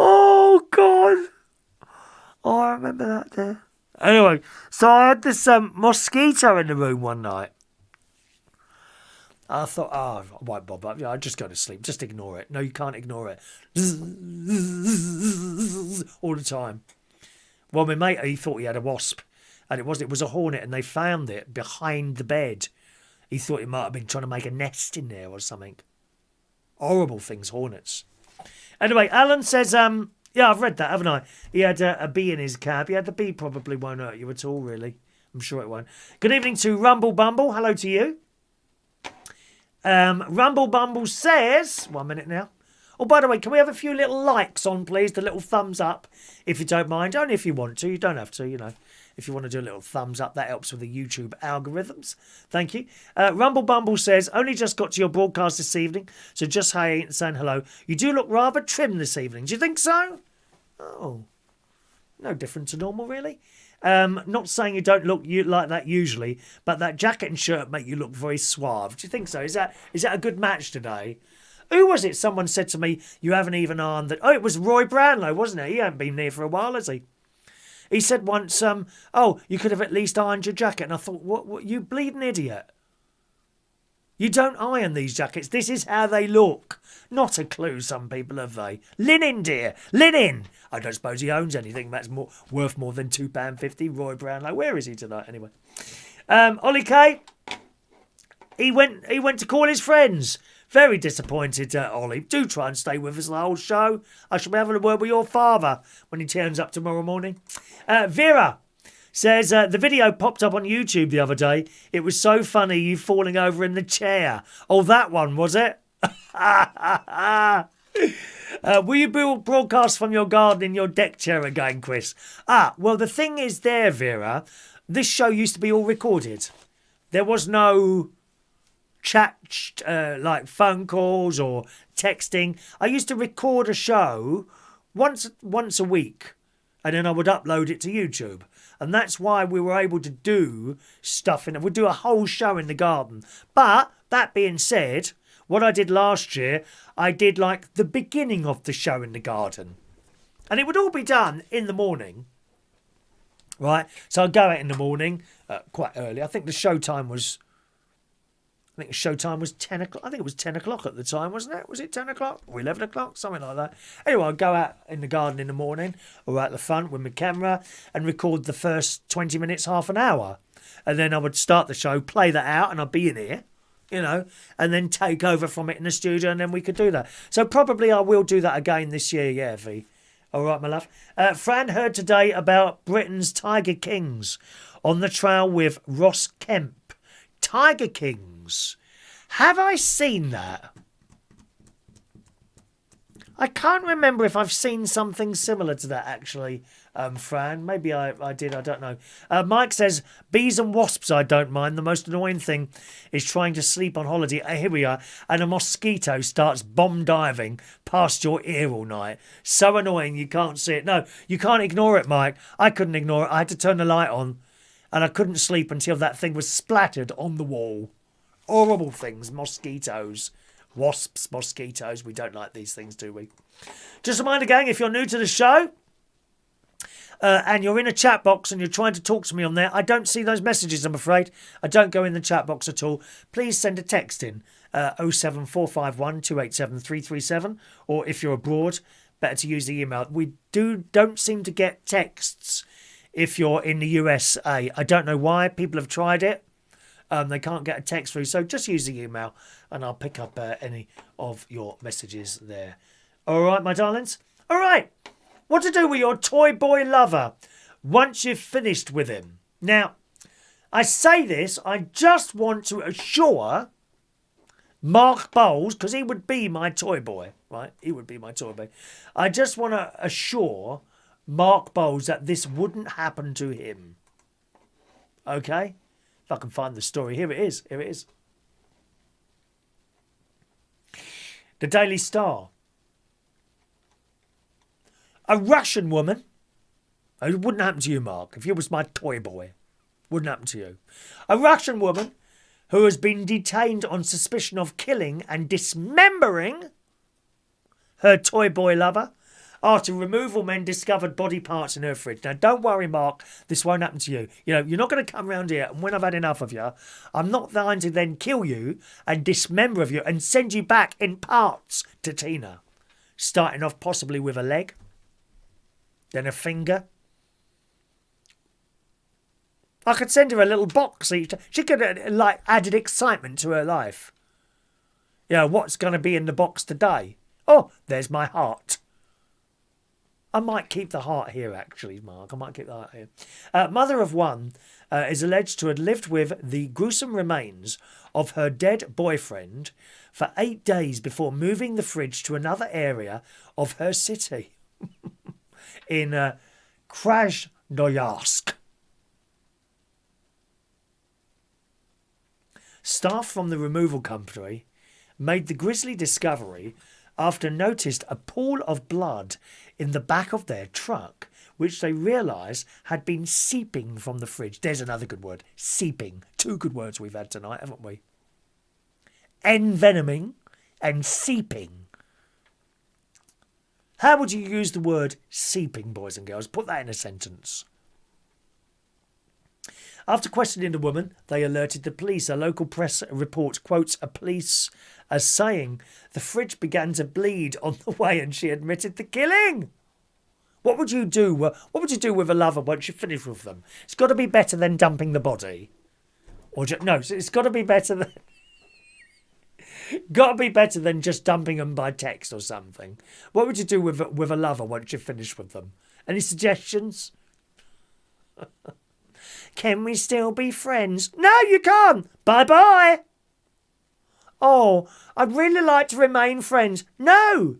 Oh, God. Oh, I remember that there. Anyway, so I had this mosquito in the room one night. I thought, I won't bother. I'll just go to sleep. Just ignore it. No, you can't ignore it. All the time. Well, my mate, he thought he had a wasp. And it was a hornet, and they found it behind the bed. He thought it might have been trying to make a nest in there or something. Horrible things, hornets. Anyway, Alan says, yeah, I've read that, haven't I? He had a bee in his cab. Yeah, the bee probably won't hurt you at all, really. I'm sure it won't. Good evening to Rumble Bumble. Hello to you. Rumble Bumble says, 1 minute now. Oh, by the way, can we have a few little likes on, please? The little thumbs up, if you don't mind. Only if you want to. You don't have to, If you want to do a little thumbs up, that helps with the YouTube algorithms. Thank you. Rumble Bumble says, only just got to your broadcast this evening, so just saying hello. You do look rather trim this evening. Do you think so? Oh, no different to normal, really. Not saying you don't look like that usually, but that jacket and shirt make you look very suave. Do you think so? Is that a good match today? Who was it? Someone said to me, you haven't even ironed that. Oh, it was Roy Brownlow, wasn't it? He hasn't been there for a while, has he? He said once, oh, you could have at least ironed your jacket. And I thought, what you bleeding idiot. You don't iron these jackets. This is how they look. Not a clue, some people, have they? Linen, dear. Linen. I don't suppose he owns anything that's worth more than £2.50. Roy Brownlow. Where is he tonight, anyway? Ollie K. He went to call his friends. Very disappointed, Ollie. Do try and stay with us the whole show. I shall be having a word with your father when he turns up tomorrow morning. Vera says, the video popped up on YouTube the other day. It was so funny, you falling over in the chair. Oh, that one, was it? Will you broadcast from your garden in your deck chair again, Chris? Well, the thing is there, Vera, this show used to be all recorded. There was no chat, like phone calls or texting. I used to record a show once a week, and then I would upload it to YouTube. And that's why we were able to do stuff in it. We'd do a whole show in the garden. But that being said, What I did last year, I did like the beginning of the show in the garden. And it would all be done in the morning. Right? So I'd go out in the morning, quite early. I think the show time was 10 o'clock. I think it was 10 o'clock at the time, wasn't it? Was it 10 o'clock or 11 o'clock? Something like that. Anyway, I'd go out in the garden in the morning or out the front with my camera and record the first 20 minutes, half an hour. And then I would start the show, play that out, and I'd be in here, you know, and then take over from it in the studio, and then we could do that. So probably I will do that again this year, yeah, V. All right, my love. Fran heard today about Britain's Tiger Kings on the trail with Ross Kemp. Tiger Kings. Have I seen that? I can't remember if I've seen something similar to that, actually, Fran. Maybe I did, I don't know. Mike says, bees and wasps I don't mind. The most annoying thing is trying to sleep on holiday. Here we are. And a mosquito starts bomb diving past your ear all night. So annoying you can't see it. No, you can't ignore it, Mike. I couldn't ignore it. I had to turn the light on. And I couldn't sleep until that thing was splattered on the wall. Horrible things, mosquitoes. Wasps, mosquitoes. We don't like these things, do we? Just a reminder, gang, if you're new to the show and you're in a chat box and you're trying to talk to me on there, I don't see those messages, I'm afraid. I don't go in the chat box at all. Please send a text in 07451 287 337, or if you're abroad, better to use the email. We don't seem to get texts if you're in the USA. I don't know why. People have tried it. They can't get a text through, so just use the email and I'll pick up any of your messages there. All right, my darlings? All right. What to do with your toy boy lover once you've finished with him? Now, I say this, I just want to assure Mark Bowles, because he would be my toy boy, right? He would be my toy boy. I just want to assure Mark Bowles that this wouldn't happen to him. Okay? If I can find the story. Here it is. Here it is. The Daily Star. A Russian woman. It wouldn't happen to you, Mark. If you was my toy boy. Wouldn't happen to you. A Russian woman who has been detained on suspicion of killing and dismembering her toy boy lover after removal men discovered body parts in her fridge. Now, don't worry, Mark, this won't happen to you. You know, you're not going to come round here, and when I've had enough of you, I'm not going to then kill you and dismember of you and send you back in parts to Tina. Starting off possibly with a leg, then a finger. I could send her a little box each time. She could, like, added excitement to her life. You know, what's going to be in the box today? Oh, there's my heart. I might keep the heart here, actually, Mark. I might keep the heart here. Mother of one is alleged to have lived with the gruesome remains of her dead boyfriend for 8 days before moving the fridge to another area of her city in Krasnoyarsk. Staff from the removal company made the grisly discovery after noticed a pool of blood in the back of their truck, which they realised had been seeping from the fridge. There's another good word, seeping. 2 good words we've had tonight, haven't we? Envenoming and seeping. How would you use the word seeping, boys and girls? Put that in a sentence. After questioning the woman, they alerted the police. A local press report quotes a police as saying the fridge began to bleed on the way and she admitted the killing. What would you do? What would you do with a lover once you finish with them? It's got to be better than dumping the body. Or no, it's got to be better than... got to be better than just dumping them by text or something. What would you do with a lover once you finish with them? Any suggestions? Can we still be friends? No, you can't. Bye-bye. Oh, I'd really like to remain friends. No,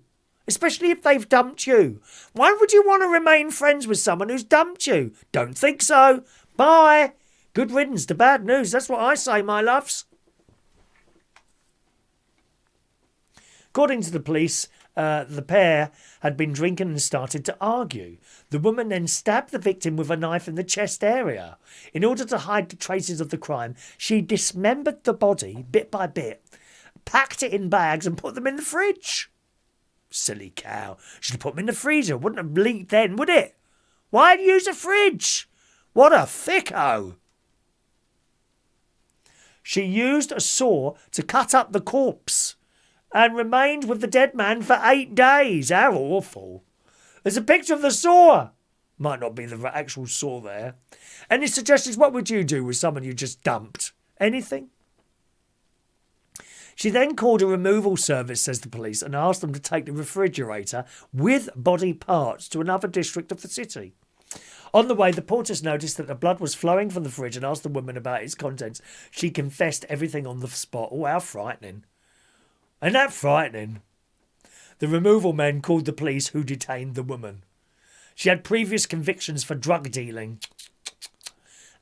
especially if they've dumped you. Why would you want to remain friends with someone who's dumped you? Don't think so. Bye. Good riddance to bad news. That's what I say, my loves. According to the police, the pair had been drinking and started to argue. The woman then stabbed the victim with a knife in the chest area. In order to hide the traces of the crime, she dismembered the body bit by bit, packed it in bags and put them in the fridge. Silly cow. Should have put them in the freezer. Wouldn't have leaked then, would it? Why'd you use a fridge? What a thicko. She used a saw to cut up the corpse and remained with the dead man for 8 days. How awful. There's a picture of the saw. Might not be the actual saw there. Any suggestions? What would you do with someone you just dumped? Anything? She then called a removal service, says the police, and asked them to take the refrigerator with body parts to another district of the city. On the way, the porters noticed that the blood was flowing from the fridge and asked the woman about its contents. She confessed everything on the spot. Oh, how frightening. Ain't that frightening? The removal men called the police, who detained the woman. She had previous convictions for drug dealing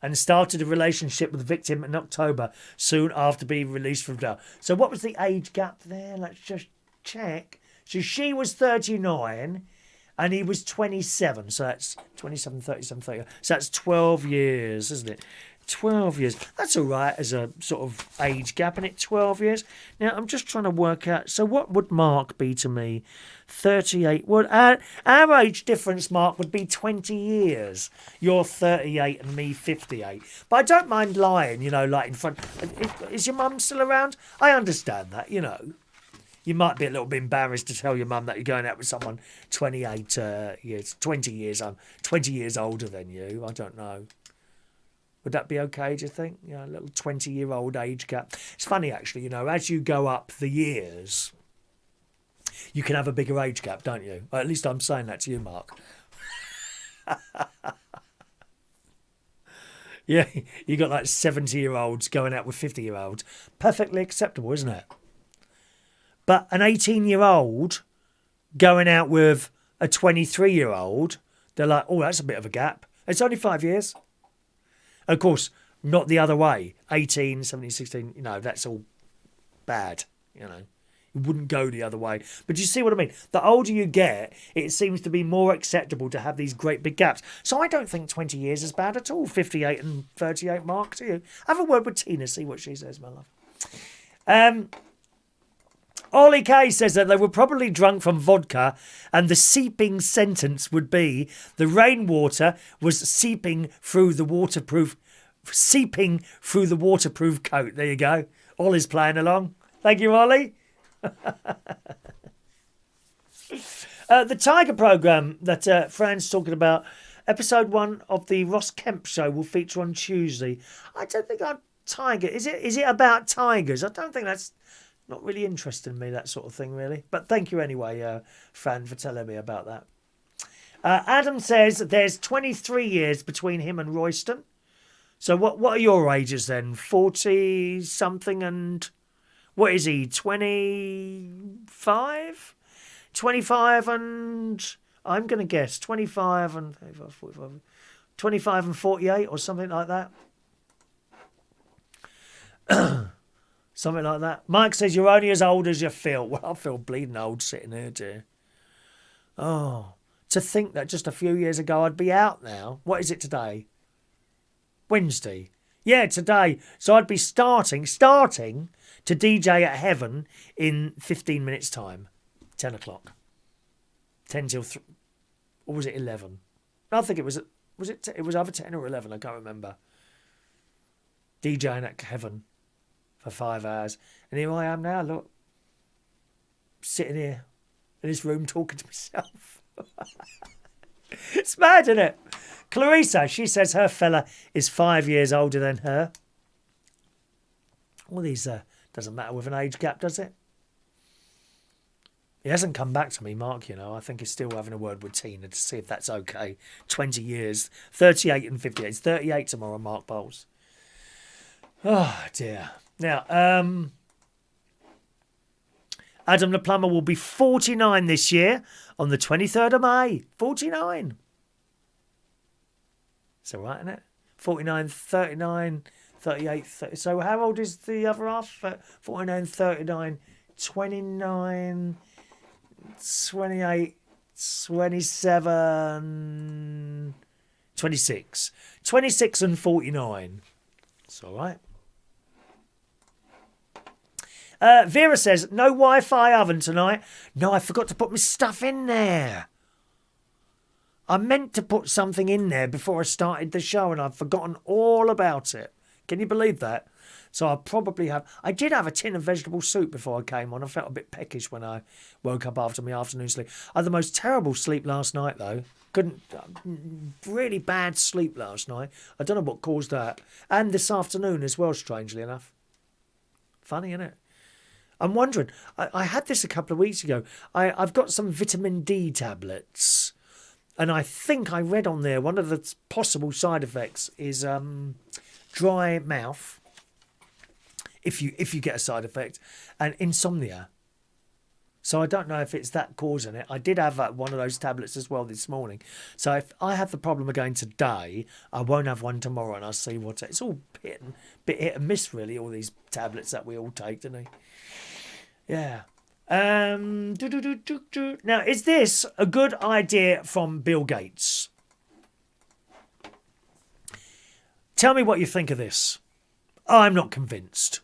and started a relationship with the victim in October, soon after being released from jail. So what was the age gap there? Let's just check. So she was 39 and he was 27. So that's 27, 37, 30. So that's 12 years, isn't it? 12 years. That's all right as a sort of age gap, isn't it? 12 years. Now, I'm just trying to work out. So what would Mark be to me? 38. Well, our age difference, Mark, would be 20 years. You're 38 and me 58. But I don't mind lying, you know, like in front. Is your mum still around? I understand that, you know. You might be a little bit embarrassed to tell your mum that you're going out with someone 28 years, 20 years older than you. I don't know. Would that be okay, do you think? You know, a little 20-year-old age gap. It's funny, actually, you know, as you go up the years, you can have a bigger age gap, don't you? Or at least I'm saying that to you, Mark. Yeah, you got like 70-year-olds going out with 50-year-olds. Perfectly acceptable, isn't it? But an 18-year-old going out with a 23-year-old, they're like, oh, that's a bit of a gap. It's only 5 years. Of course, not the other way. 18, 17, 16, you know, that's all bad, you know. You wouldn't go the other way. But you see what I mean? The older you get, it seems to be more acceptable to have these great big gaps. So I don't think 20 years is bad at all. 58 and 38, Mark, do you? Have a word with Tina, see what she says, my love. Ollie K says that they were probably drunk from vodka and the seeping sentence would be the rainwater was seeping through the waterproof coat. There you go. Ollie's playing along. Thank you, Ollie. The Tiger programme that Fran's talking about, episode 1 of the Ross Kemp show will feature on Tuesday. I don't think Tiger. Is it about tigers? I don't think that's not really interesting me, that sort of thing, really. But thank you anyway, Fran, for telling me about that. Adam says there's 23 years between him and Royston. So what are your ages then? 40-something and... What is he, 25? 25 and... I'm going to guess 25 and 45, 25 and 48 or something like that. Something like that. Mike says you're only as old as you feel. Well, I feel bleeding old sitting here, dear. Oh, to think that just a few years ago I'd be out now. What is it today? Wednesday. Yeah, today. So I'd be starting to DJ at Heaven in 15 minutes' time. 10 o'clock. 10 till 3. Or was it 11? I think it was either 10 or 11. I can't remember. DJing at Heaven for 5 hours. And here I am now, look. Sitting here in this room talking to myself. It's mad, isn't it? Clarissa, she says her fella is 5 years older than her. All these, doesn't matter with an age gap, does it? He hasn't come back to me, Mark, you know. I think he's still having a word with Tina to see if that's okay. 20 years. 38 and 58. It's 38 tomorrow, Mark Bowles. Oh, dear. Now, Adam the Plumber will be 49 this year on the 23rd of May. 49. It's all right, isn't it? 49, 39, 38, 30. So how old is the other half? 49, 39, 29, 28, 27, 26. 26 and 49. It's all right. Vera says, no Wi-Fi oven tonight. No, I forgot to put my stuff in there. I meant to put something in there before I started the show and I've forgotten all about it. Can you believe that? So I'll probably have... I did have a tin of vegetable soup before I came on. I felt a bit peckish when I woke up after my afternoon sleep. I had the most terrible sleep last night, though. Really bad sleep last night. I don't know what caused that. And this afternoon as well, strangely enough. Funny, isn't it? I'm wondering, I had this a couple of weeks ago. I've got some vitamin D tablets. And I think I read on there one of the possible side effects is dry mouth, if you get a side effect, and insomnia. So I don't know if it's that causing it. I did have one of those tablets as well this morning. So if I have the problem again today, I won't have one tomorrow, and I'll see what it's all bit hit and miss really. All these tablets that we all take, don't they? Yeah. Now, is this a good idea from Bill Gates? Tell me what you think of this. I'm not convinced.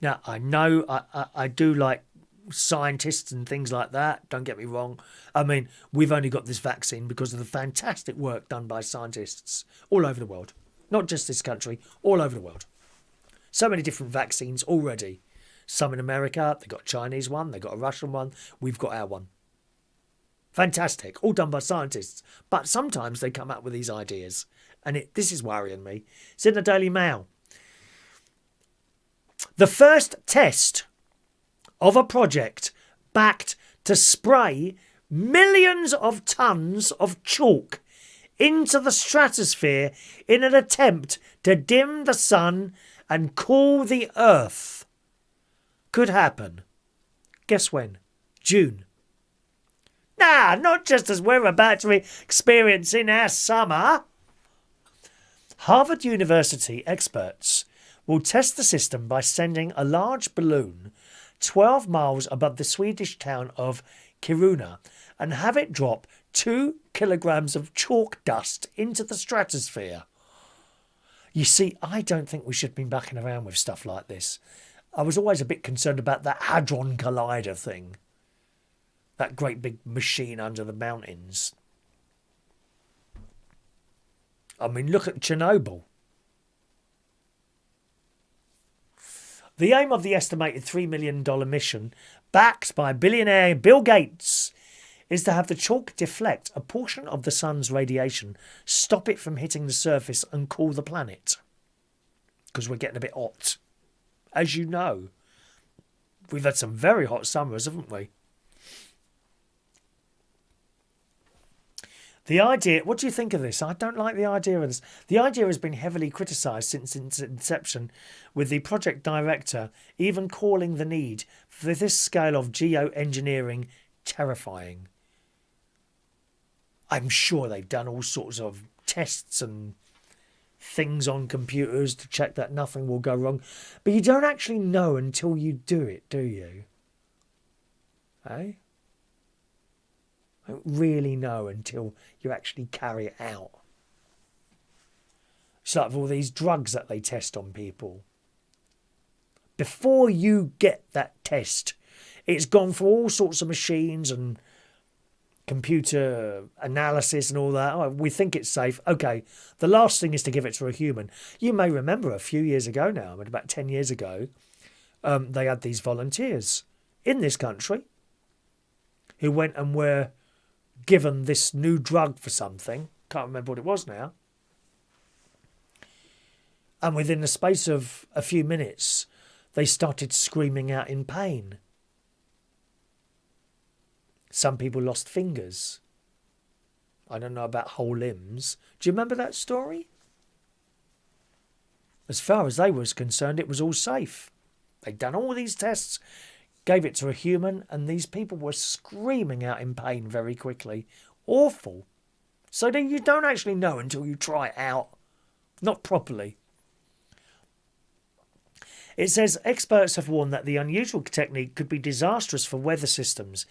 Now, I know I do like scientists and things like that. Don't get me wrong. I mean, we've only got this vaccine because of the fantastic work done by scientists all over the world. Not just this country, all over the world. So many different vaccines already. Some in America, they've got a Chinese one, they've got a Russian one, we've got our one. Fantastic, all done by scientists. But sometimes they come up with these ideas. And this is worrying me. It's in the Daily Mail. The first test of a project backed to spray millions of tons of chalk into the stratosphere in an attempt to dim the sun and cool the earth could happen. Guess when? June. Nah, not just as we're about to experience in our summer. Harvard University experts will test the system by sending a large balloon 12 miles above the Swedish town of Kiruna and have it drop 2 kilograms of chalk dust into the stratosphere. You see, I don't think we should be mucking around with stuff like this. I was always a bit concerned about that Hadron Collider thing. That great big machine under the mountains. I mean, look at Chernobyl. The aim of the estimated $3 million mission, backed by billionaire Bill Gates, is to have the chalk deflect a portion of the sun's radiation, stop it from hitting the surface and cool the planet. Because we're getting a bit hot. As you know, we've had some very hot summers, haven't we? The idea, what do you think of this? I don't like the idea of this. The idea has been heavily criticised since its inception, with the project director even calling the need for this scale of geoengineering terrifying. I'm sure they've done all sorts of tests and things on computers to check that nothing will go wrong. But you don't actually know until you do it, do you? Eh? Don't really know until you actually carry it out. It's like all these drugs that they test on people. Before you get that test, it's gone through all sorts of machines and computer analysis and all that. Oh, we think it's safe. Okay, the last thing is to give it to a human. You may remember a few years ago now, about 10 years ago, they had these volunteers in this country who went and were given this new drug for something. Can't remember what it was now. And within the space of a few minutes, they started screaming out in pain. Some people lost fingers. I don't know about whole limbs. Do you remember that story? As far as they was concerned, it was all safe. They'd done all these tests, gave it to a human, and these people were screaming out in pain very quickly. Awful. So that you don't actually know until you try it out. Not properly. It says experts have warned that the unusual technique could be disastrous for weather systems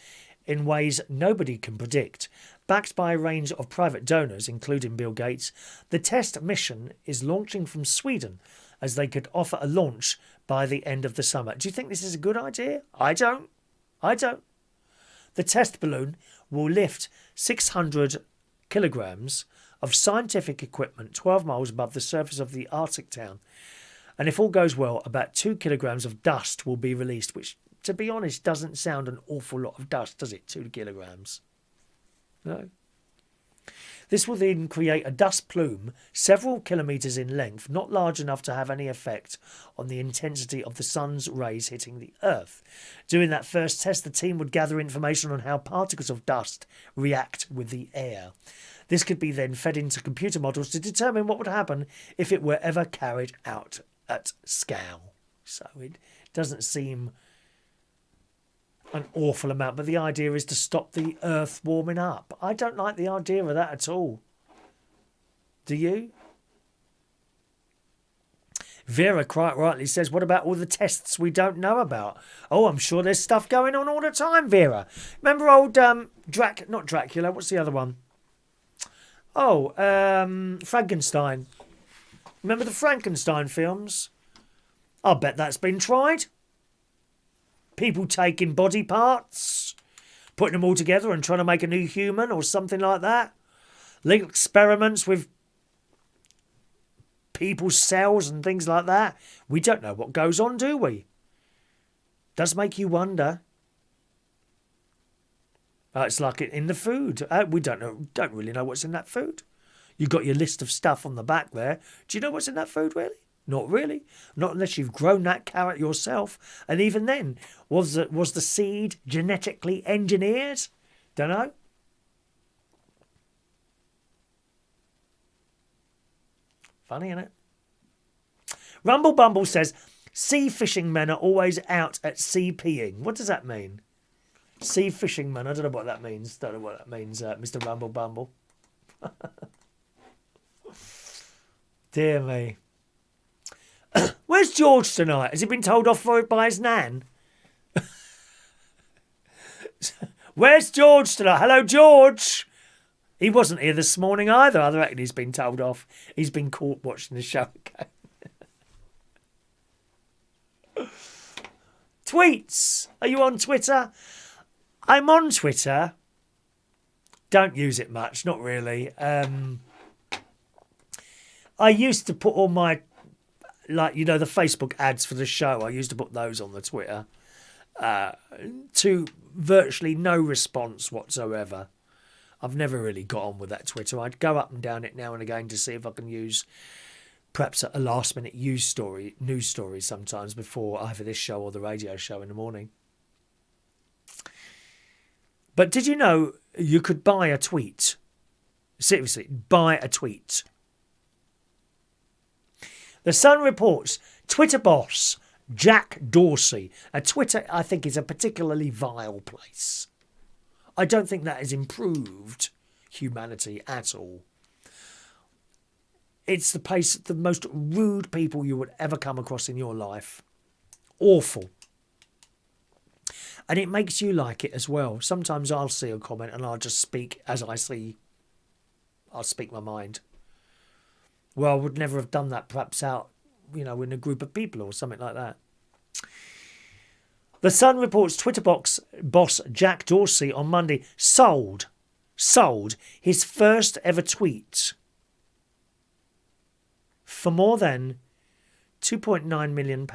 in ways nobody can predict. Backed by a range of private donors, including Bill Gates, the test mission is launching from Sweden as they could offer a launch by the end of the summer. Do you think this is a good idea? I don't. The test balloon will lift 600 kilograms of scientific equipment 12 miles above the surface of the Arctic town. And if all goes well, about 2 kilograms of dust will be released, which, to be honest, doesn't sound an awful lot of dust, does it? 2 kilograms. No. This will then create a dust plume several kilometres in length, not large enough to have any effect on the intensity of the sun's rays hitting the Earth. During that first test, the team would gather information on how particles of dust react with the air. This could be then fed into computer models to determine what would happen if it were ever carried out at scale. So it doesn't seem an awful amount, but the idea is to stop the Earth warming up. I don't like the idea of that at all. Do you? Vera quite rightly says, what about all the tests we don't know about? Oh, I'm sure there's stuff going on all the time, Vera. Remember old not Dracula, what's the other one? Oh, Frankenstein. Remember the Frankenstein films? I bet that's been tried. People taking body parts, putting them all together and trying to make a new human or something like that. Little experiments with people's cells and things like that. We don't know what goes on, do we? Does make you wonder. It's like in the food. We don't really know what's in that food. You've got your list of stuff on the back there. Do you know what's in that food, really? Not really. Not unless you've grown that carrot yourself. And even then, was the seed genetically engineered? Don't know. Funny, isn't it? Rumble Bumble says, sea fishing men are always out at sea peeing. What does that mean? Sea fishing men. I don't know what that means. Don't know what that means, Mr. Rumble Bumble. Dear me. Where's George tonight? Has he been told off for it by his nan? Where's George tonight? Hello, George. He wasn't here this morning either. I reckon he's been told off. He's been caught watching the show again. Tweets. Are you on Twitter? I'm on Twitter. Don't use it much. Not really. I used to put all my, the Facebook ads for the show. I used to put those on the Twitter. To virtually no response whatsoever. I've never really got on with that Twitter. I'd go up and down it now and again to see if I can use perhaps a last-minute news story sometimes before either this show or the radio show in the morning. But did you know you could buy a tweet? Seriously, buy a tweet. The Sun reports Twitter boss Jack Dorsey. Twitter, I think, is a particularly vile place. I don't think that has improved humanity at all. It's the place, the most rude people you would ever come across in your life. Awful. And it makes you like it as well. Sometimes I'll see a comment and I'll just speak as I see. I'll speak my mind. Well, I would never have done that perhaps out, in a group of people or something like that. The Sun reports Twitter boss Jack Dorsey on Monday sold his first ever tweet for more than £2.9 million.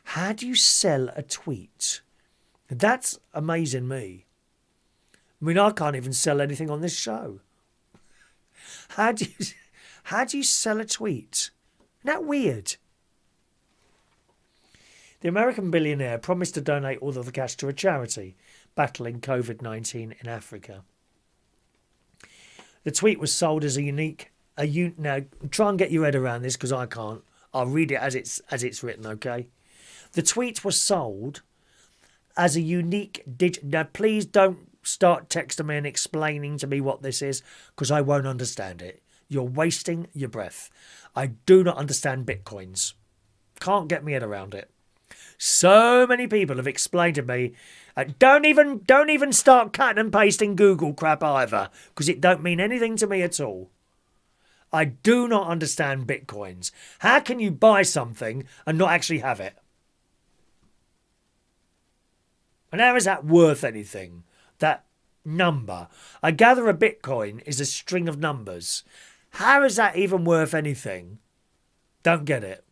How do you sell a tweet? That's amazing me. I mean, I can't even sell anything on this show. How do you sell a tweet? Isn't that weird? The American billionaire promised to donate all of the cash to a charity battling COVID-19 in Africa. The tweet was sold as now try and get your head around this because I can't. I'll read it as it's written, okay? The tweet was sold as a unique Now, please don't start texting me and explaining to me what this is because I won't understand it. You're wasting your breath. I do not understand bitcoins. Can't get my head around it. So many people have explained to me, don't even start cutting and pasting Google crap either, because it don't mean anything to me at all. I do not understand bitcoins. How can you buy something and not actually have it? And how is that worth anything? That number. I gather a bitcoin is a string of numbers. How is that even worth anything? Don't get it.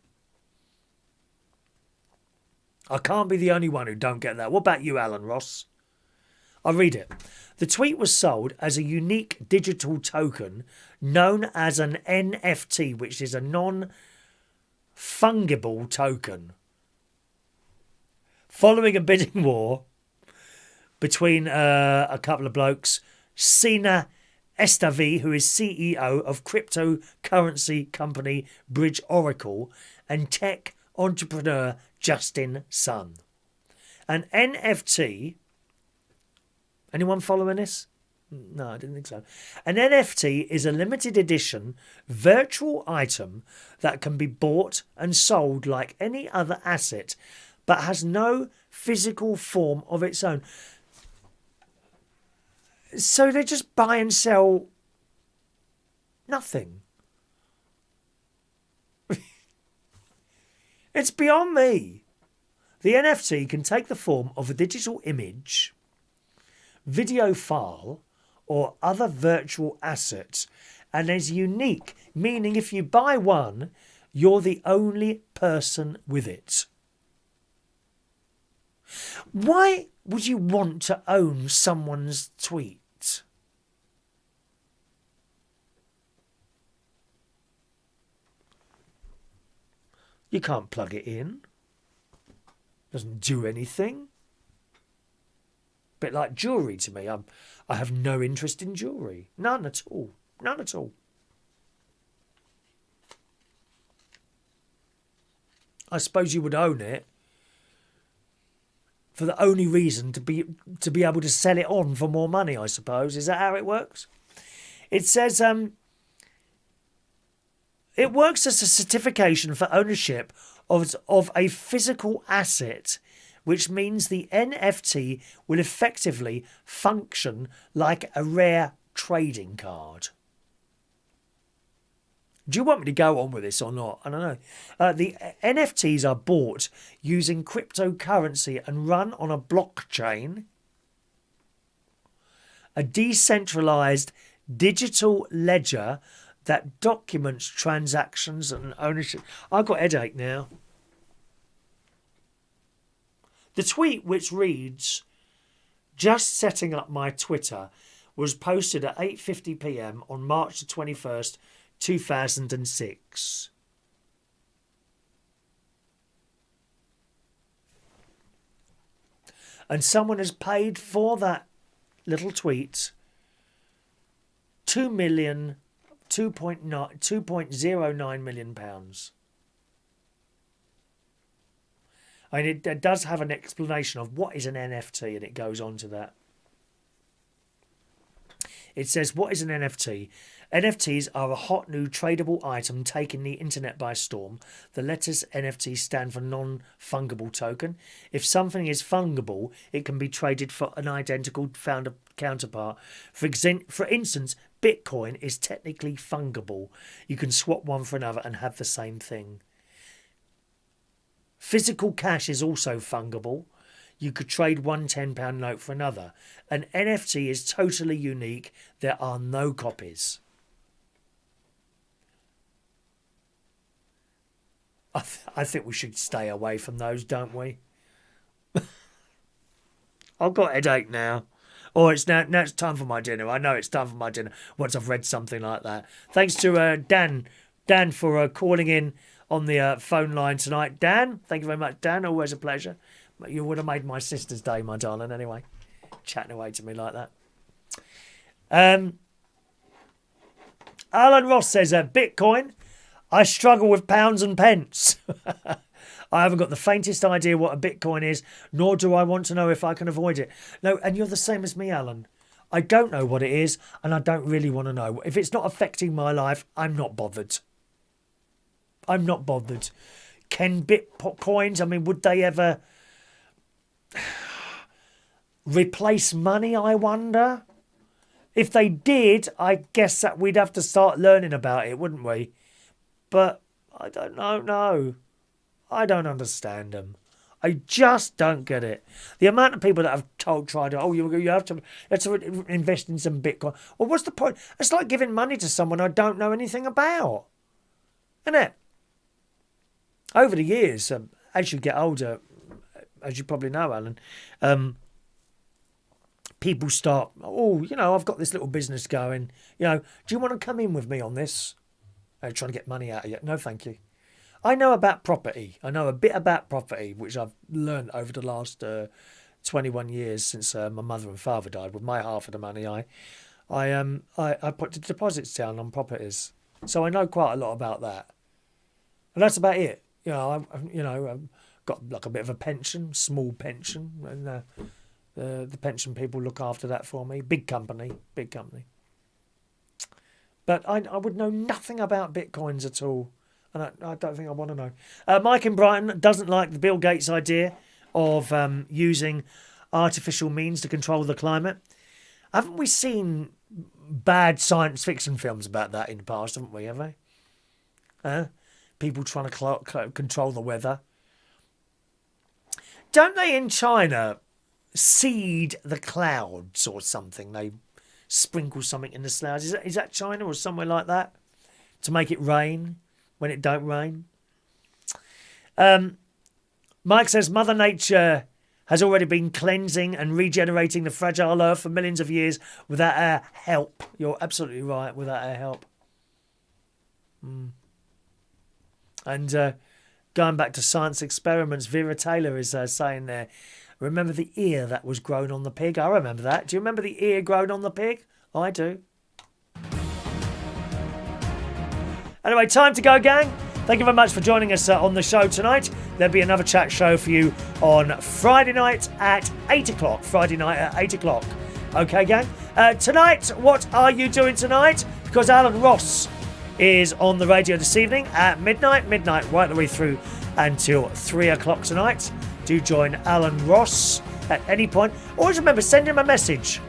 I can't be the only one who don't get that. What about you, Alan Ross? I'll read it. The tweet was sold as a unique digital token known as an NFT, which is a non-fungible token. Following a bidding war between a couple of blokes, Sina Estavi, who is CEO of cryptocurrency company Bridge Oracle, and tech entrepreneur Justin Sun. An NFT... Anyone following this? No, I didn't think so. An NFT is a limited edition virtual item that can be bought and sold like any other asset, but has no physical form of its own. So they just buy and sell nothing. It's beyond me. The NFT can take the form of a digital image, video file, or other virtual assets, and is unique, meaning if you buy one, you're the only person with it. Why would you want to own someone's tweet? You can't plug it in. Doesn't do anything. Bit like jewellery to me. I have no interest in jewellery. None at all. None at all. I suppose you would own it for the only reason to be able to sell it on for more money, I suppose. Is that how it works? It says it works as a certification for ownership of a physical asset, which means the NFT will effectively function like a rare trading card. Do you want me to go on with this or not? I don't know. The NFTs are bought using cryptocurrency and run on a blockchain, a decentralized digital ledger that documents transactions and ownership. I've got a headache now. The tweet, which reads, "Just setting up my Twitter," was posted at 8:50 p.m. on March the 21st, 2006. And someone has paid for that little tweet £2.09 million. I mean, it does have an explanation of what is an NFT, and it goes on to that. It says, what is an NFT? NFTs are a hot new tradable item taking the internet by storm. The letters NFT stand for non-fungible token. If something is fungible, it can be traded for an identical counterpart. For instance, Bitcoin is technically fungible. You can swap one for another and have the same thing. Physical cash is also fungible. You could trade one £10 note for another. An NFT is totally unique. There are no copies. I think we should stay away from those, don't we? I've got a headache now. Oh, it's now it's time for my dinner. I know it's time for my dinner once I've read something like that. Thanks to Dan for calling in on the phone line tonight. Dan, thank you very much, Dan. Always a pleasure. You would have made my sister's day, my darling, anyway. Chatting away to me like that. Alan Ross says, Bitcoin, I struggle with pounds and pence. I haven't got the faintest idea what a Bitcoin is, nor do I want to know if I can avoid it. No, and you're the same as me, Alan. I don't know what it is, and I don't really want to know. If it's not affecting my life, I'm not bothered. I'm not bothered. Can Bitcoins, I mean, would they ever replace money, I wonder? If they did, I guess that we'd have to start learning about it, wouldn't we? But I don't know. No, I don't understand them. I just don't get it. The amount of people that have tried, oh, you have to invest in some Bitcoin. Well, what's the point? It's like giving money to someone I don't know anything about, isn't it? Over the years, as you get older, as you probably know, Alan, people start, oh, I've got this little business going. Do you want to come in with me on this? I'm trying to get money out of you. No, thank you. I know about property. I know a bit about property, which I've learned over the last 21 years since my mother and father died. With my half of the money, I put the deposits down on properties, so I know quite a lot about that. And that's about it. I've got like a bit of a pension, small pension, and the pension people look after that for me. Big company. But I would know nothing about Bitcoins at all. And I don't think I want to know. Mike in Brighton doesn't like the Bill Gates idea of using artificial means to control the climate. Haven't we seen bad science fiction films about that in the past, haven't we, have we? People trying to control the weather. Don't they in China seed the clouds or something? They sprinkle something in the clouds. Is that China or somewhere like that? To make it rain when it don't rain. Mike says Mother Nature has already been cleansing and regenerating the fragile earth for millions of years without our help. You're absolutely right, without our help. And going back to science experiments, Vera Taylor is saying there, remember the ear that was grown on the pig? I remember that. Do you remember the ear grown on the pig? I do. Anyway, time to go, gang. Thank you very much for joining us on the show tonight. There'll be another chat show for you on Friday night at 8 o'clock. Friday night at 8 o'clock. Okay, gang? Tonight, what are you doing tonight? Because Alan Ross is on the radio this evening at midnight, right the way through until 3 o'clock tonight. Do join Alan Ross at any point. Always remember, send him a message.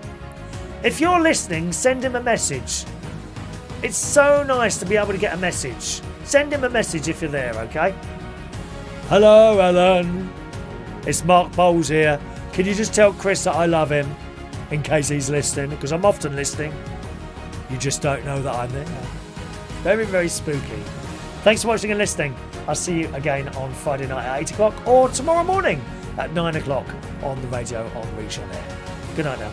If you're listening, send him a message. It's so nice to be able to get a message. Send him a message if you're there, okay? Hello, Alan. It's Mark Bowles here. Can you just tell Chris that I love him in case he's listening? Because I'm often listening. You just don't know that I'm there. Very, very spooky. Thanks for watching and listening. I'll see you again on Friday night at 8 o'clock or tomorrow morning at 9 o'clock on the radio on Reach On Air. Good night now.